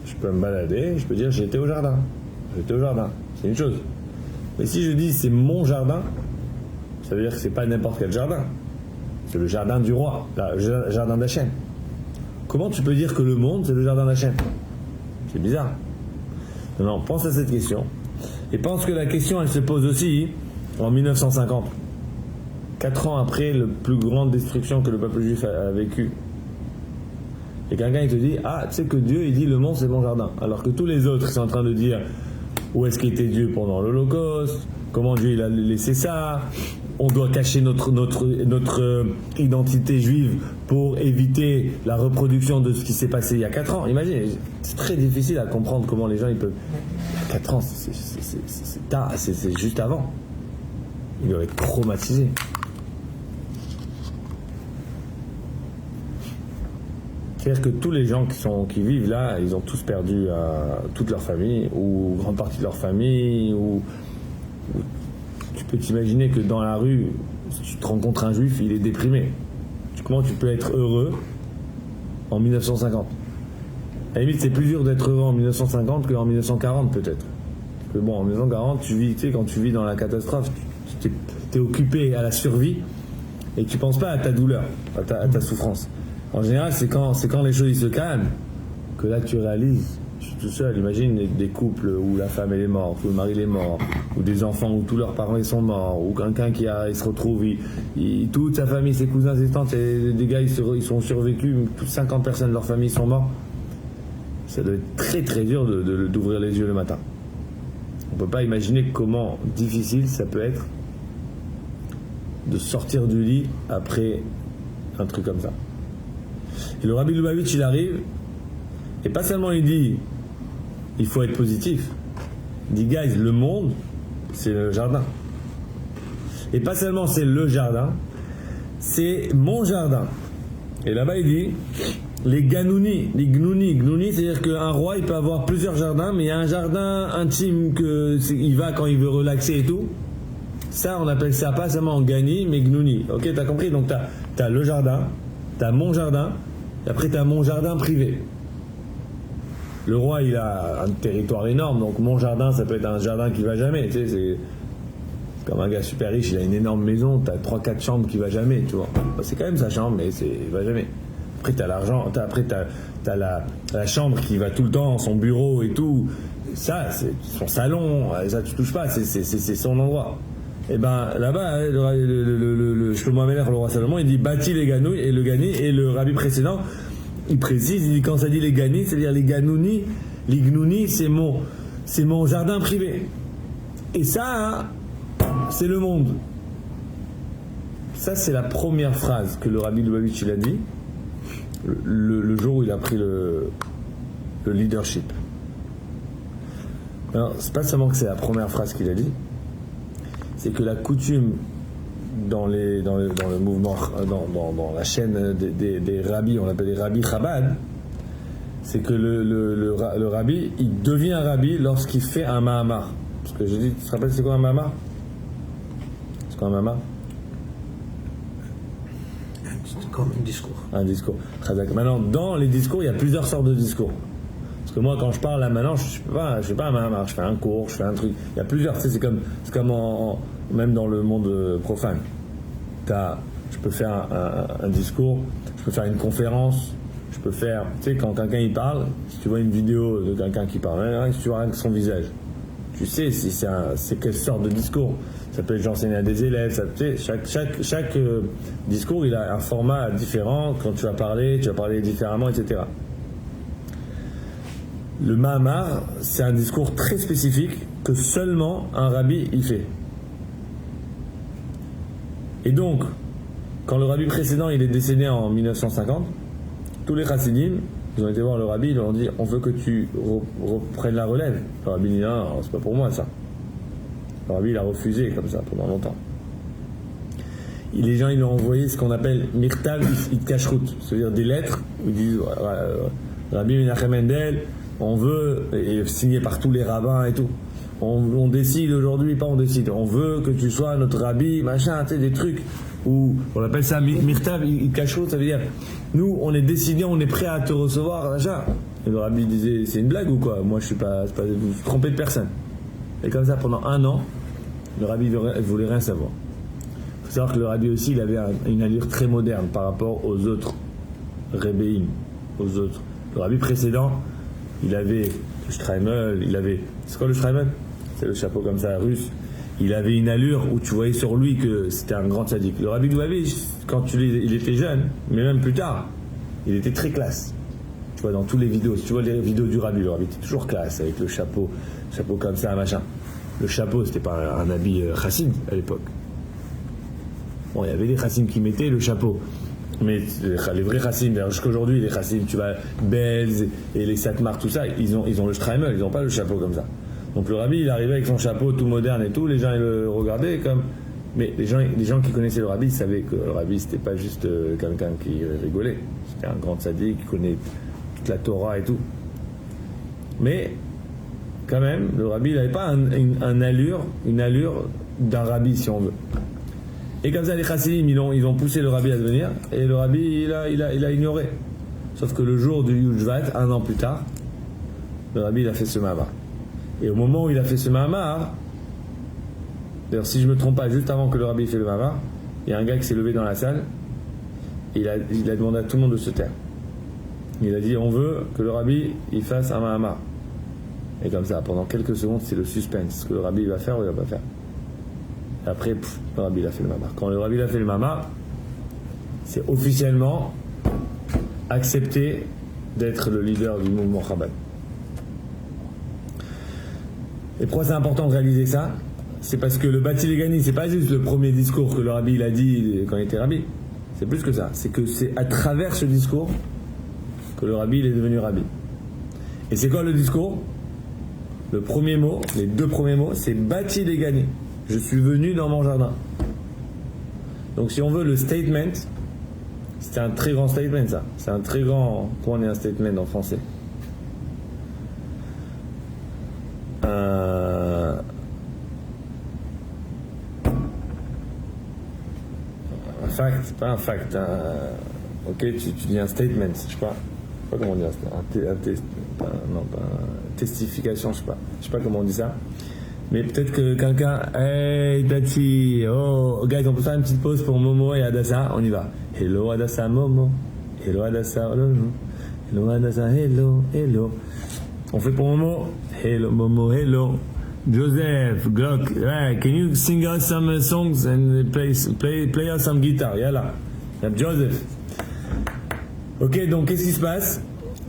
je peux me balader, je peux dire, j'étais au jardin. J'étais au jardin. C'est une chose. Mais si je dis, c'est mon jardin, ça veut dire que c'est pas n'importe quel jardin. C'est le jardin du roi, le jardin d'Hachem. Comment tu peux dire que le monde, c'est le jardin d'Hachem? C'est bizarre. Non, pense à cette question. Et pense que la question, elle se pose aussi en 1950. 4 ans après la plus grande destruction que le peuple juif a vécue. Et quelqu'un, il te dit, ah, tu sais que Dieu, il dit, le monde, c'est mon jardin. Alors que tous les autres, ils sont en train de dire, où est-ce qu'était Dieu pendant l'Holocauste? Comment Dieu, il a laissé ça? On doit cacher notre identité juive pour éviter la reproduction de ce qui s'est passé il y a 4 ans. Imaginez, c'est très difficile à comprendre comment les gens ils peuvent. 4 ans, c'est tard, c'est juste avant. Il doit être traumatisé. C'est-à-dire que tous les gens qui vivent là, ils ont tous perdu toute leur famille, ou grande partie de leur famille, ou tu peux t'imaginer que dans la rue, si tu te rencontres un juif, il est déprimé. Comment tu peux être heureux en 1950? À la limite, c'est plus dur d'être heureux en 1950 qu'en 1940 peut-être. Parce que bon, en 1940, tu vis, tu sais, quand tu vis dans la catastrophe, tu es occupé à la survie et tu penses pas à ta douleur, à ta souffrance. En général, c'est quand les choses ils se calment que là tu réalises. Je suis tout seul, imagine des couples où la femme elle est morte, où le mari il est mort, ou des enfants où tous leurs parents ils sont morts, ou quelqu'un il se retrouve, toute sa famille, ses cousins, ses tantes, des gars ils sont survécus, toutes 50 personnes de leur famille sont morts. Ça doit être très très dur d'ouvrir les yeux le matin. On peut pas imaginer comment difficile ça peut être de sortir du lit après un truc comme ça. Et le Rabbi Lubavitch il arrive, et pas seulement il dit il faut être positif, il dit guys, le monde c'est le jardin. Et pas seulement c'est le jardin, c'est mon jardin. Et là-bas il dit les ganouni, les gnouni, c'est-à-dire qu'un roi il peut avoir plusieurs jardins, mais il y a un jardin intime il va quand il veut relaxer et tout. Ça on appelle ça pas seulement gani mais gnouni. Ok, t'as compris? Donc t'as le jardin, t'as mon jardin, et après t'as mon jardin privé. Le roi il a un territoire énorme, donc mon jardin ça peut être un jardin qui va jamais, tu sais, c'est comme un gars super riche, il a une énorme maison, t'as 3-4 chambres qui va jamais, tu vois. C'est quand même sa chambre, mais il va jamais. Après t'as l'argent, t'as la chambre qui va tout le temps, son bureau et tout, ça c'est son salon, ça tu touches pas, c'est son endroit. Et ben là-bas, le Shlomo Melech, le roi Salomon, il dit bâti les ganouilles et le gani, et le rabbi précédent il précise, il dit quand ça dit les gani, c'est-à-dire les ganouni, les gnouni, c'est mon jardin privé. Et ça, c'est le monde. Ça, c'est la première phrase que le Rabbi Lubavitch il a dit le jour où il a pris le leadership. Alors, c'est pas seulement que c'est la première phrase qu'il a dit, c'est que la coutume dans le mouvement, dans la chaîne des rabbis, on appelle les rabbis Chabad, c'est que le rabbi, il devient rabbi lorsqu'il fait un mahamar. Parce que j'ai dit, tu te rappelles c'est quoi un mahamar? C'est quoi un mahamar? C'est comme un discours. Un discours. Maintenant, dans les discours, il y a plusieurs sortes de discours. Parce que moi, quand je parle là maintenant, je fais pas un mahamar, je fais un cours, je fais un truc. Il y a plusieurs, tu sais, c'est comme même dans le monde profane. Je peux faire un discours, je peux faire une conférence, je peux faire, tu sais, quand quelqu'un il parle, si tu vois une vidéo de quelqu'un qui parle, si tu vois rien que son visage, tu sais si c'est quelle sorte de discours. Ça peut être j'enseigne à des élèves, chaque discours il a un format différent. Quand tu vas parler différemment, etc. Le Mahamar, c'est un discours très spécifique que seulement un rabbi y fait. Et donc, quand le rabbi précédent il est décédé en 1950, tous les chassidim, ils ont été voir le rabbi, ils lui ont dit on veut que tu reprennes la relève. Le rabbi dit non, c'est pas pour moi ça. Le rabbi il a refusé comme ça pendant longtemps. Et les gens ils lui ont envoyé ce qu'on appelle Mirtav Itkashrut, c'est-à-dire des lettres où ils disent Rabbi Menachem Mendel, on veut, et signé par tous les rabbins et tout, on décide aujourd'hui, pas on décide, on veut que tu sois notre rabbi, machin, tu sais, des trucs où on appelle ça Mirtav Itkashrut, ça veut dire nous on est décidé, on est prêt à te recevoir, machin. Et le rabbi disait c'est une blague ou quoi? Moi je suis pas vous vous trompez de personne. Et comme ça pendant 1 an, le rabbi voulait rien savoir. Il faut savoir que le rabbi aussi il avait une allure très moderne par rapport aux autres rébéim, aux autres. Le rabbi précédent, il avait le Streimel, c'est quoi le Streimel? C'est le chapeau comme ça russe. Il avait une allure où tu voyais sur lui que c'était un grand sadique. Le rabbi Louavi, quand il était jeune, mais même plus tard, il était très classe. Tu vois, dans toutes les vidéos, si tu vois les vidéos du rabbi, le rabbi était toujours classe, avec le chapeau comme ça, machin. Le chapeau, c'était pas un habit chassid à l'époque. Bon, il y avait des chassidim qui mettaient le chapeau. Mais les vrais chassidim, d'ailleurs jusqu'aujourd'hui, les chassidim, tu vois, Belz et les Satmar, tout ça, ils ont le Streimel, ils n'ont pas le chapeau comme ça. Donc le rabbi, il arrivait avec son chapeau tout moderne et tout, les gens ils le regardaient comme... Mais les gens qui connaissaient le rabbi savaient que le rabbi, c'était pas juste quelqu'un qui rigolait. C'était un grand sadique qui connaît toute la Torah et tout. Mais, quand même, le rabbi, il n'avait pas une allure d'un rabbi, si on veut. Et comme ça, les chassidim, ils ont poussé le rabbi à devenir, et le rabbi, il a ignoré. Sauf que le jour du Yujvat, 1 an plus tard, le rabbi, il a fait ce mahamar. Et au moment où il a fait ce mahamar, d'ailleurs, si je ne me trompe pas, juste avant que le rabbi fait le mahamar, il y a un gars qui s'est levé dans la salle, et il a demandé à tout le monde de se taire. Il a dit, on veut que le rabbi, il fasse un mahamar. Et comme ça, pendant quelques secondes, c'est le suspense. Ce que le rabbi il va faire ou il va pas faire. Et après, le rabbi il a fait le mamar. Quand le rabbi il a fait le mamar, c'est officiellement accepté d'être le leader du mouvement Chabad. Et pourquoi c'est important de réaliser ça? C'est parce que le Bati Legani, c'est pas juste le premier discours que le rabbi il a dit quand il était rabbi. C'est plus que ça. C'est que c'est à travers ce discours que le rabbi il est devenu rabbi. Et c'est quoi le discours? Le premier mot, les 2 premiers mots, c'est Bati Legani. Je suis venu dans mon jardin. Donc si on veut le statement, c'est un très grand statement ça. C'est un très grand... Comment on dit un statement en français? Un fact, pas un fact. Ok, tu dis un statement, je sais pas comment on dit ça. Testification, je sais pas comment on dit ça. Mais peut-être que quelqu'un, hey Tati, oh guys, on peut faire une petite pause pour Momo et Adassa, on y va. Hello Adassa Momo, hello Adassa, hello Adassa, hello. On fait pour Momo, hello Momo, hello. Joseph, Glock, hey, can you sing us some songs and play us some guitar, yalla. Joseph. Ok, donc qu'est-ce qui se passe?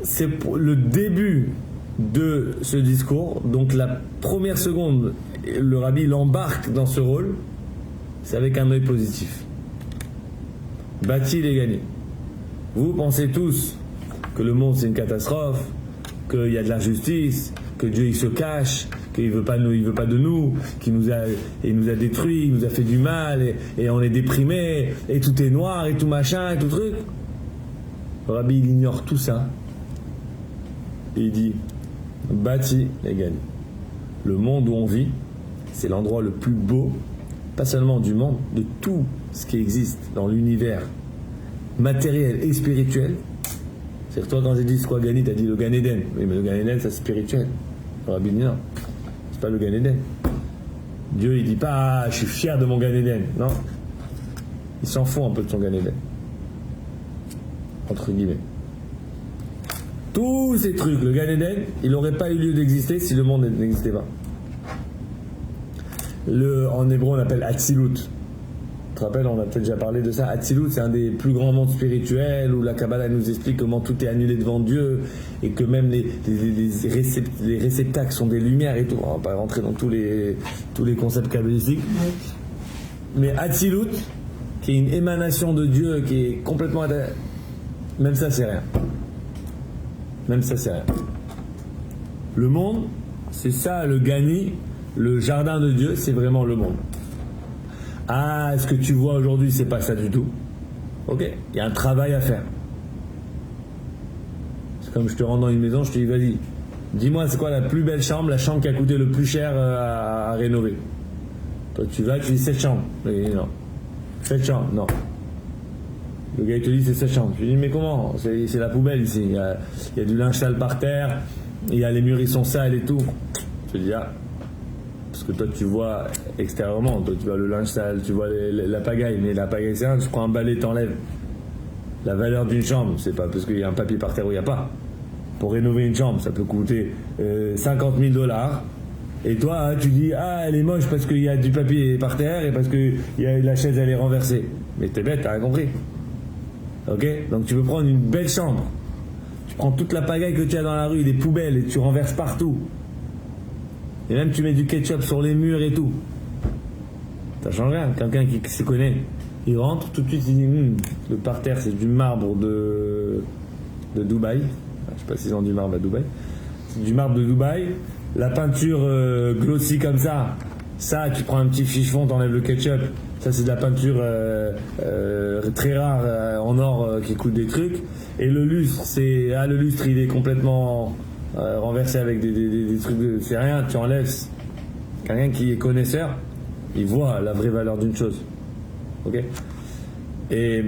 C'est le début de ce discours, donc la première seconde, le rabbi l'embarque dans ce rôle, c'est avec un œil positif. Bati Legani. Vous pensez tous que le monde c'est une catastrophe, qu'il y a de l'injustice, que Dieu il se cache, qu'il veut pas de nous, qu'il nous a détruits, il nous a fait du mal, et on est déprimé, et tout est noir, et tout machin, et tout truc. Le rabbi il ignore tout ça, et il dit Bati Legani. Le monde où on vit, c'est l'endroit le plus beau, pas seulement du monde, de tout ce qui existe dans l'univers matériel et spirituel. C'est-à-dire, toi, quand j'ai dit quoi Gani, t'as dit le Gan Eden. Oui, mais le Gan Eden, c'est spirituel. Le rabbi dit non, c'est pas le Gan Eden. Dieu, il dit pas, ah, je suis fier de mon Gan Eden. Non. Il s'en fout un peu de son Gan Eden. Entre guillemets. Tous ces trucs, le Gan Eden, il n'aurait pas eu lieu d'exister si le monde n'existait pas. En hébreu, on appelle Atzilut. Tu te rappelles, on a peut-être déjà parlé de ça. Atzilut, c'est un des plus grands mondes spirituels où la Kabbalah nous explique comment tout est annulé devant Dieu et que même les réceptacles sont des lumières et tout. On va pas rentrer dans tous les concepts kabbalistiques. Mais Atzilut, qui est une émanation de Dieu, qui est complètement... Même ça, c'est rien. Même ça, c'est rien. Le monde, c'est ça, le Gani, le jardin de Dieu, c'est vraiment le monde. Ah, ce que tu vois aujourd'hui, c'est pas ça du tout. Ok, il y a un travail à faire. C'est comme je te rentre dans une maison, je te dis, vas-y, dis-moi, c'est quoi la plus belle chambre, la chambre qui a coûté le plus cher à rénover. Toi, tu vas, tu dis, cette chambre. Et non. Cette chambre, non. Le gars, il te dit, c'est cette chambre. Tu lui dis, mais comment? C'est la poubelle ici. Il y a du linge sale par terre, il y a les murs, ils sont sales et tout. Je te dis, ah. Parce que toi, tu vois extérieurement, toi, tu vois le linge sale, tu vois la pagaille. Mais la pagaille, c'est rien, tu prends un balai, t'enlèves. La valeur d'une chambre, c'est pas parce qu'il y a un papier par terre où il n'y a pas. Pour rénover une chambre, ça peut coûter 50 000 $. Et toi, tu dis, ah, elle est moche parce qu'il y a du papier par terre et parce que la chaise, elle est renversée. Mais t'es bête, t'as rien compris. Ok? Donc tu peux prendre une belle chambre. Tu prends toute la pagaille que tu as dans la rue, des poubelles, et tu renverses partout. Et même tu mets du ketchup sur les murs et tout. Ça change rien. Quelqu'un qui s'y connaît, il rentre, tout de suite il dit, le parterre c'est du marbre de Dubaï. Je sais pas s'ils ont du marbre à Dubaï. C'est du marbre de Dubaï. La peinture glossy comme ça, tu prends un petit fichefond, t'enlèves le ketchup. Ça c'est de la peinture très rare en or qui coûte des trucs. Et le lustre, le lustre il est complètement renversé avec des trucs, c'est rien, tu enlèves. Quelqu'un qui est connaisseur, il voit la vraie valeur d'une chose. Ok? Et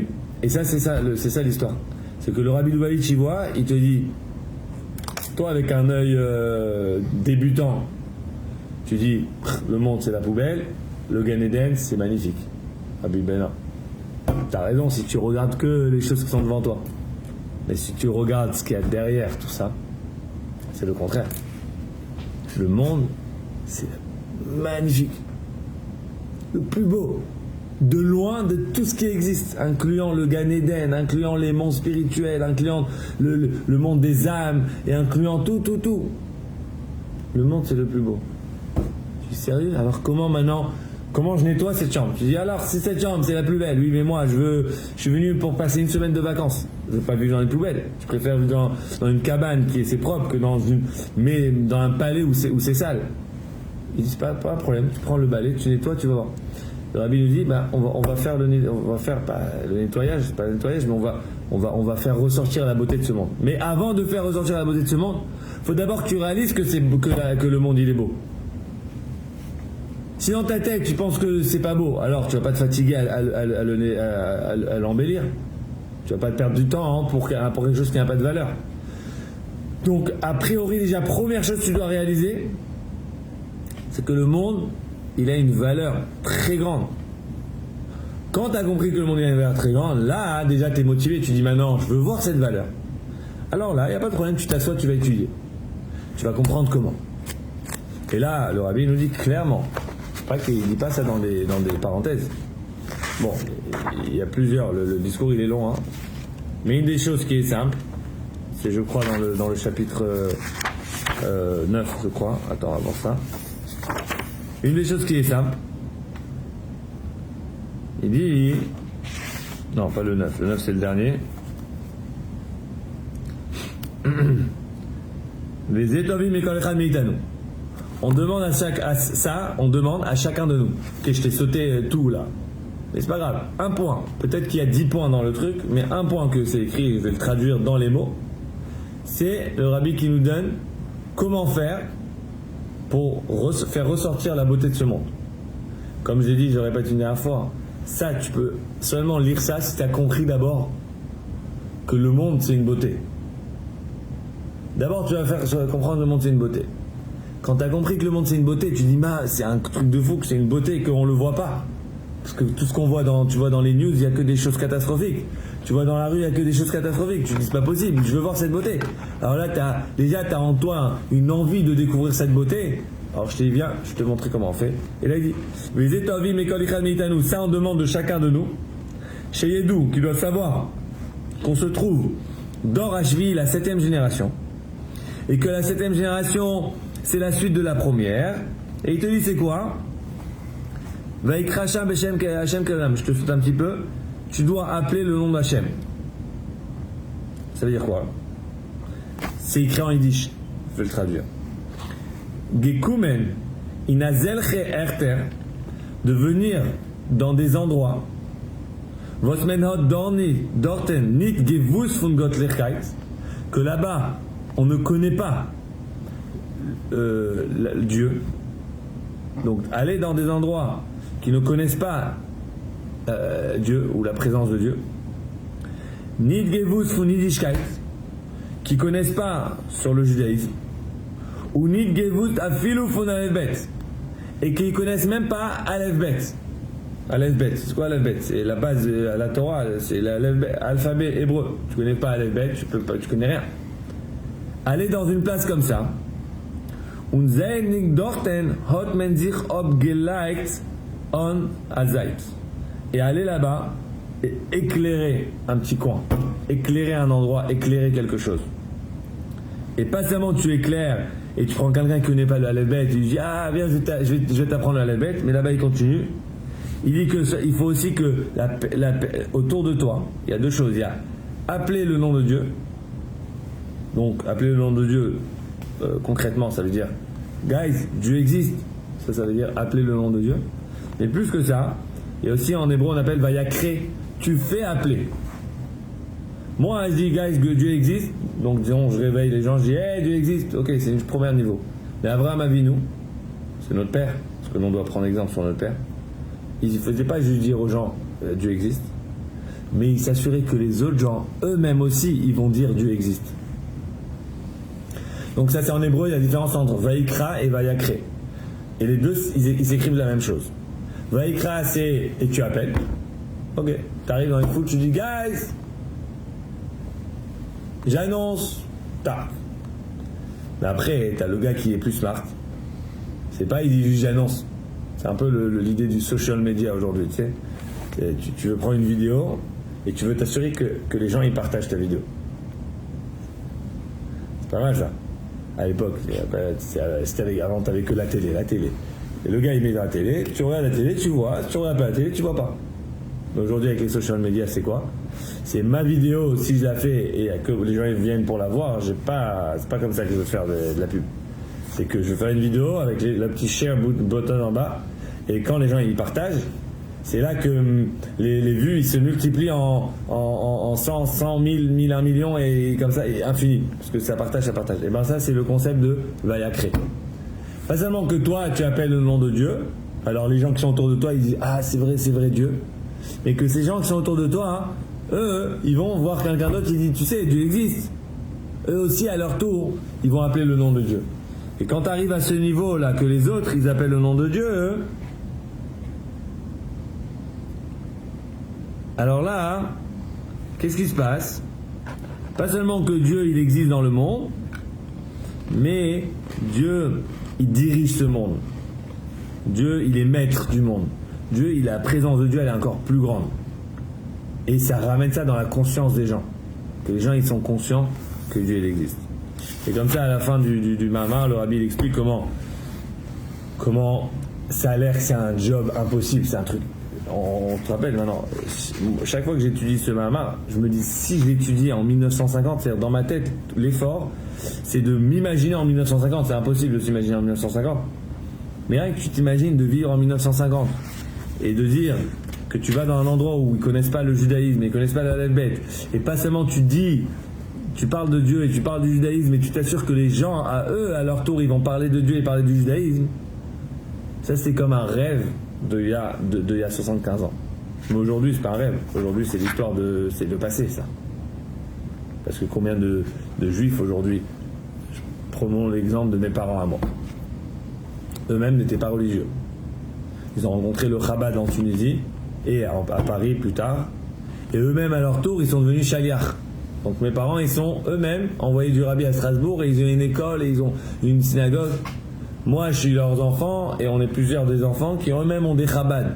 ça c'est ça l'histoire. C'est que le Rabbi Lubavitch il voit, il te dit, toi avec un œil débutant, tu dis le monde c'est la poubelle, le Gan Eden c'est magnifique. Rabbi Bena, t'as raison si tu regardes que les choses qui sont devant toi. Mais si tu regardes ce qu'il y a derrière tout ça, c'est le contraire. Le monde c'est magnifique, le plus beau, de loin de tout ce qui existe, incluant le Gan Eden, incluant les mondes spirituels, incluant le monde des âmes, et incluant tout. Le monde c'est le plus beau. Je suis sérieux? Alors comment je nettoie cette chambre? Tu dis alors c'est cette chambre, c'est la plus belle. Oui mais moi je suis venu pour passer une semaine de vacances. Je veux pas vivre dans les poubelles. Je préfère vivre dans une cabane qui est propre que dans un palais où c'est sale. Il dit pas un problème, tu prends le balai, tu nettoies, tu vas voir. Le Rabbi nous dit, on va faire pas le nettoyage, c'est pas le nettoyage, mais on va faire ressortir la beauté de ce monde. Mais avant de faire ressortir la beauté de ce monde, faut d'abord que tu réalises que le monde il est beau. Si dans ta tête tu penses que c'est pas beau, alors tu vas pas te fatiguer à l'embellir. Tu vas pas te perdre du temps pour quelque chose qui n'a pas de valeur. Donc a priori déjà première chose que tu dois réaliser, c'est que le monde il a une valeur très grande. Quand tu as compris que le monde a une valeur très grande, là, déjà, tu es motivé, tu dis maintenant, je veux voir cette valeur. Alors là, il n'y a pas de problème, tu t'assois, tu vas étudier. Tu vas comprendre comment. Et là, le Rabbi nous dit clairement, pas qu'il ne dit pas ça dans des parenthèses. Bon, il y a plusieurs, le discours il est long, mais une des choses qui est simple, c'est je crois dans le chapitre 9, je crois, attends, avant ça. Une des choses qui est simple, il dit, non pas le 9 c'est le dernier, les étovim et kol echad meitanu. On demande à chacun de nous. Ok, je t'ai sauté tout là, mais c'est pas grave, un point, peut-être qu'il y a 10 points dans le truc, mais un point que c'est écrit, je vais le traduire dans les mots, c'est le Rabbi qui nous donne comment faire pour faire ressortir la beauté de ce monde. Comme je l'ai dit, je répète une dernière fois, ça tu peux seulement lire ça si tu as compris d'abord que le monde c'est une beauté. D'abord tu vas faire comprendre que le monde c'est une beauté. Quand tu as compris que le monde c'est une beauté, tu dis c'est un truc de fou que c'est une beauté et qu'on le voit pas. Parce que tout ce qu'on voit tu vois dans les news, il n'y a que des choses catastrophiques. Tu vois dans la rue, il n'y a que des choses catastrophiques. Tu dis c'est pas possible, je veux voir cette beauté. Alors là, t'as en toi une envie de découvrir cette beauté. Alors je te dis, viens, je te montrer comment on fait. Et là il dit, ça on demande de chacun de nous, chez Yedou, qui doit savoir qu'on se trouve dans Rashvi, la 7e génération, et que la 7e génération, c'est la suite de la première. Et il te dit, c'est quoi? Vaikra Beshem Hashem Kadam. Je te saute un petit peu. Tu dois appeler le nom d'Hachem. Ça veut dire quoi? C'est écrit en yiddish. Je vais le traduire. Gekumen inazelche erter, de venir dans des endroits. Vosmenhot dorten nit gewus von Gottlichkeit, que là-bas on ne connaît pas Dieu. Donc aller dans des endroits qui ne connaissent pas Dieu ou la présence de Dieu. Nit gewus von Yiddishkeit, qui connaissent pas sur le judaïsme. Ou nit gewus afilu von Aleph-Bet, et qui connaissent même pas Aleph-Bet. Aleph-Bet, c'est quoi Aleph-Bet? C'est la base de la Torah, c'est l'alphabet hébreu. Tu connais pas Aleph-Bet, tu connais rien. Aller dans une place comme ça, und zeinig dorten hat man sich abgeleitet on azait, et aller là-bas et éclairer un petit coin, éclairer un endroit, éclairer quelque chose. Et pas seulement tu éclaires et tu prends quelqu'un qui connaît pas le Aleph-Bet, tu dis ah viens je vais t'apprendre le Aleph-Bet, mais là-bas il continue. Il dit il faut aussi que autour de toi, il y a deux choses. Il y a appeler le nom de Dieu. Donc appeler le nom de Dieu, concrètement, ça veut dire guys, Dieu existe. Ça veut dire appeler le nom de Dieu. Mais plus que ça, il y a aussi en hébreu on appelle vayakre. Tu fais appeler. Moi je dis guys que Dieu existe. Donc disons je réveille les gens, je dis hey Dieu existe. Ok, c'est le premier niveau. Mais Abraham Avinu, c'est notre père, parce que l'on doit prendre exemple sur notre père. Il ne faisait pas juste dire aux gens Dieu existe, mais il s'assurait que les autres gens, eux-mêmes aussi, ils vont dire Dieu existe. Donc ça c'est en hébreu, il y a la différence entre Vaikra et Vayakre. Et les deux, ils écrivent la même chose. Vaikra c'est et tu appelles. Ok, tu arrives dans une foule, tu dis guys, j'annonce, tac. Mais après, tu as le gars qui est plus smart. C'est pas il dit juste j'annonce. C'est un peu l'idée du social media aujourd'hui, tu sais. Tu veux prendre une vidéo et tu veux t'assurer que les gens ils partagent ta vidéo. C'est pas mal ça. À l'époque, avant t'avais que la télé. Et le gars il met dans la télé, tu regardes la télé, tu vois, tu regardes pas la télé, tu vois pas. Mais aujourd'hui avec les social media, c'est quoi? C'est ma vidéo, si je la fais et que les gens ils viennent pour la voir, c'est pas comme ça que je veux faire de la pub. C'est que je vais faire une vidéo avec le petit share button en bas, et quand les gens ils partagent, c'est là que les vues ils se multiplient en 100, 1000, 1000, 1 million et comme ça, et infini, parce que ça partage. Et ben ça c'est le concept de Vayakre. Pas seulement que toi tu appelles le nom de Dieu, alors les gens qui sont autour de toi ils disent ah c'est vrai Dieu, mais que ces gens qui sont autour de toi, eux ils vont voir quelqu'un d'autre qui dit tu sais Dieu existe. Eux aussi à leur tour ils vont appeler le nom de Dieu. Et quand tu arrives à ce niveau-là, que les autres, ils appellent le nom de Dieu, alors là, qu'est-ce qui se passe? Pas seulement que Dieu, il existe dans le monde, mais Dieu, il dirige ce monde. Dieu, il est maître du monde. Dieu, la présence de Dieu, elle est encore plus grande. Et ça ramène ça dans la conscience des gens. Que les gens, ils sont conscients que Dieu, il existe. Et comme ça, à la fin du Mamar, le Rabbi il explique comment ça a l'air que c'est un job impossible, c'est un truc. On te rappelle maintenant, chaque fois que j'étudie ce Mamar, je me dis si je l'étudie en 1950, c'est-à-dire dans ma tête, l'effort, c'est de m'imaginer en 1950, c'est impossible de s'imaginer en 1950. Mais rien que tu t'imagines de vivre en 1950 et de dire que tu vas dans un endroit où ils connaissent pas le judaïsme, ils connaissent pas l'Aleph-Bet, et pas seulement tu parles de Dieu et tu parles du judaïsme et tu t'assures que les gens, à eux, à leur tour, ils vont parler de Dieu et parler du judaïsme. Ça, c'est comme un rêve il y a 75 ans. Mais aujourd'hui, c'est pas un rêve. Aujourd'hui, c'est l'histoire c'est le passé, ça. Parce que combien de juifs aujourd'hui, prenons l'exemple de mes parents à moi. Eux-mêmes n'étaient pas religieux. Ils ont rencontré le Chabad en Tunisie et à Paris plus tard. Et eux-mêmes, à leur tour, ils sont devenus shaliach. Donc mes parents, ils sont eux-mêmes envoyés du Rabbi à Strasbourg et ils ont une école et ils ont une synagogue. Moi, je suis leurs enfants et on est plusieurs des enfants qui eux-mêmes ont des Chabad.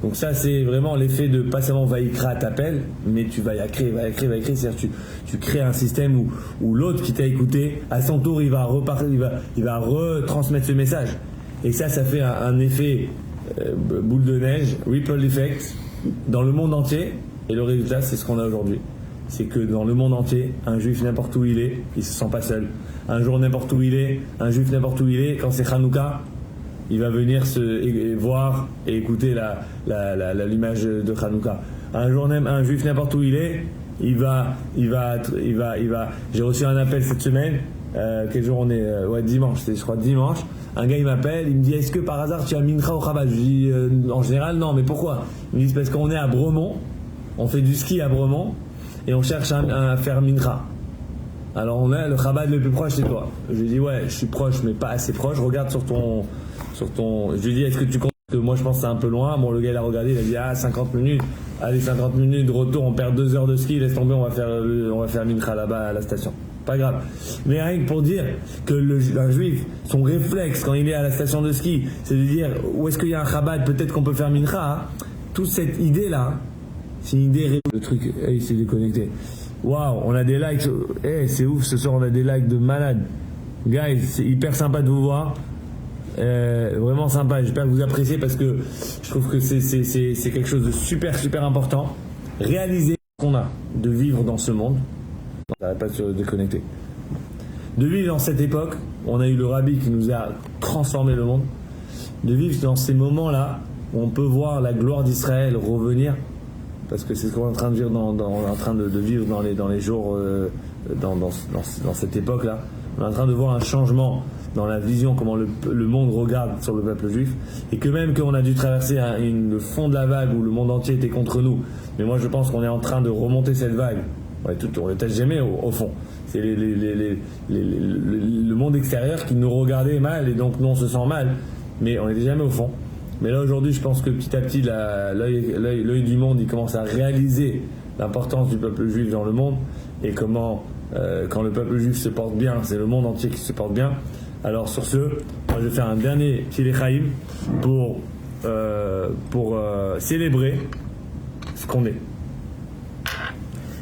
Donc ça, c'est vraiment l'effet de pas seulement Vaïkra t'appelle, mais tu vas y créer. C'est-à-dire tu crées un système où l'autre qui t'a écouté, à son tour, il va repartir, il va retransmettre ce message. Et ça fait un effet boule de neige, ripple effect, dans le monde entier. Et le résultat, c'est ce qu'on a aujourd'hui. C'est que dans le monde entier, un juif n'importe où il est, il se sent pas seul. Un jour n'importe où il est, un juif n'importe où il est, quand c'est Hanouka, il va venir voir et écouter l'image de Hanouka. Un juif n'importe où il est, il va. J'ai reçu un appel cette semaine. Quel jour on est dimanche. Je crois dimanche. Un gars il m'appelle, il me dit est-ce que par hasard tu as mincha au Chabad? Je lui dis en général non, mais pourquoi? Il me dit parce qu'on est à Bremont, on fait du ski à Bremont et on cherche à faire mincha. Alors on a le Chabad le plus proche, c'est toi. Je lui dis ouais, je suis proche mais pas assez proche. Regarde sur ton. Je lui dis est-ce que tu comptes? Que moi je pense que c'est un peu loin. Bon, le gars il a regardé, il a dit 50 minutes. Allez, 50 minutes de retour, on perd 2 heures de ski, laisse tomber, on va faire mincha là-bas à la station. Pas grave. Mais rien que pour dire que un juif, son réflexe quand il est à la station de ski, c'est de dire où est-ce qu'il y a un Chabad, peut-être qu'on peut faire mincha. Hein. Toute cette idée-là, c'est une idée. Le truc, il s'est déconnecté. Waouh, on a des likes. C'est ouf, ce soir on a des likes de malade. Guys, c'est hyper sympa de vous voir. Vraiment sympa, j'espère que vous appréciez parce que je trouve que c'est quelque chose de super important. Réaliser ce qu'on a de vivre dans ce monde. On n'arrête pas de se déconnecter. De vivre dans cette époque, on a eu le Rabbi qui nous a transformé le monde. De vivre dans ces moments-là où on peut voir la gloire d'Israël revenir, parce que c'est ce qu'on est en train de vivre on est en train de vivre dans les jours dans cette époque-là. On est en train de voir un changement dans la vision, comment le monde regarde sur le peuple juif, et que même qu'on a dû traverser le fond de la vague où le monde entier était contre nous, mais moi je pense qu'on est en train de remonter cette vague. On est peut-être jamais au fond. C'est le monde extérieur qui nous regardait mal et donc nous on se sent mal, mais on n'était jamais au fond. Mais là aujourd'hui je pense que petit à petit l'œil du monde il commence à réaliser l'importance du peuple juif dans le monde et comment quand le peuple juif se porte bien, c'est le monde entier qui se porte bien. Alors sur ce, moi je vais faire un dernier Pilei Chaim pour célébrer ce qu'on est.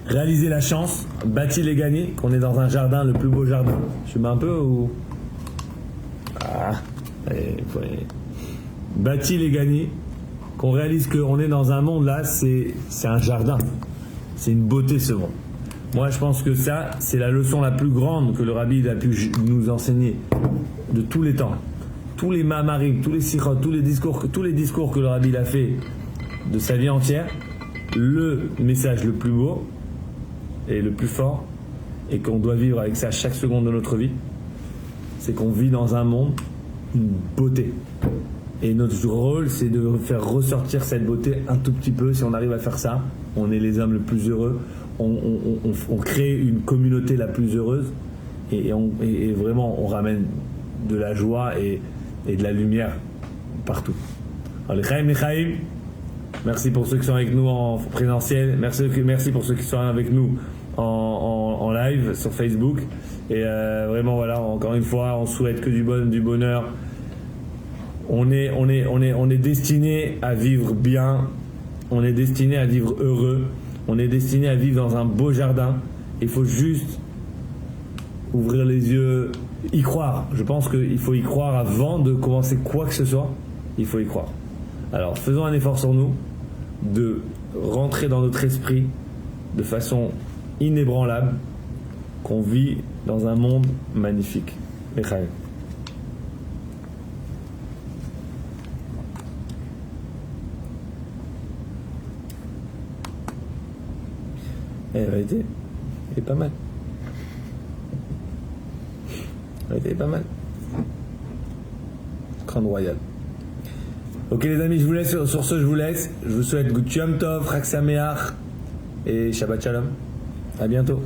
Réaliser la chance, bâtir et gagner, qu'on est dans un jardin, le plus beau jardin. Je mets un peu ou... Bâtir et gagner, qu'on réalise qu'on est dans un monde là, c'est un jardin. C'est une beauté ce monde. Moi je pense que ça, c'est la leçon la plus grande que le Rabbi a pu nous enseigner de tous les temps. Tous les mamarim, tous les sikhot, tous les discours que le Rabbi a fait de sa vie entière, le message le plus beau et le plus fort, et qu'on doit vivre avec ça chaque seconde de notre vie, c'est qu'on vit dans un monde, une beauté. Et notre rôle, c'est de faire ressortir cette beauté un tout petit peu. Si on arrive à faire ça, on est les hommes les plus heureux. On crée une communauté la plus heureuse. Et vraiment, on ramène de la joie et de la lumière partout. Alors, les Chaim, merci pour ceux qui sont avec nous en présentiel. Merci pour ceux qui sont avec nous en live sur Facebook. Et vraiment, voilà, encore une fois, on souhaite que du bonheur. On est destiné à vivre bien, on est destiné à vivre heureux, on est destiné à vivre dans un beau jardin. Il faut juste ouvrir les yeux, y croire. Je pense qu'il faut y croire avant de commencer quoi que ce soit. Il faut y croire. Alors faisons un effort sur nous de rentrer dans notre esprit de façon inébranlable qu'on vit dans un monde magnifique. Lechaim. La vérité, elle est pas mal. La vérité est pas mal. Crâne royal. Ok les amis, je vous laisse. Sur ce, je vous laisse. Je vous souhaite Yom Tov, Chag Sameach et Shabbat Shalom. À bientôt.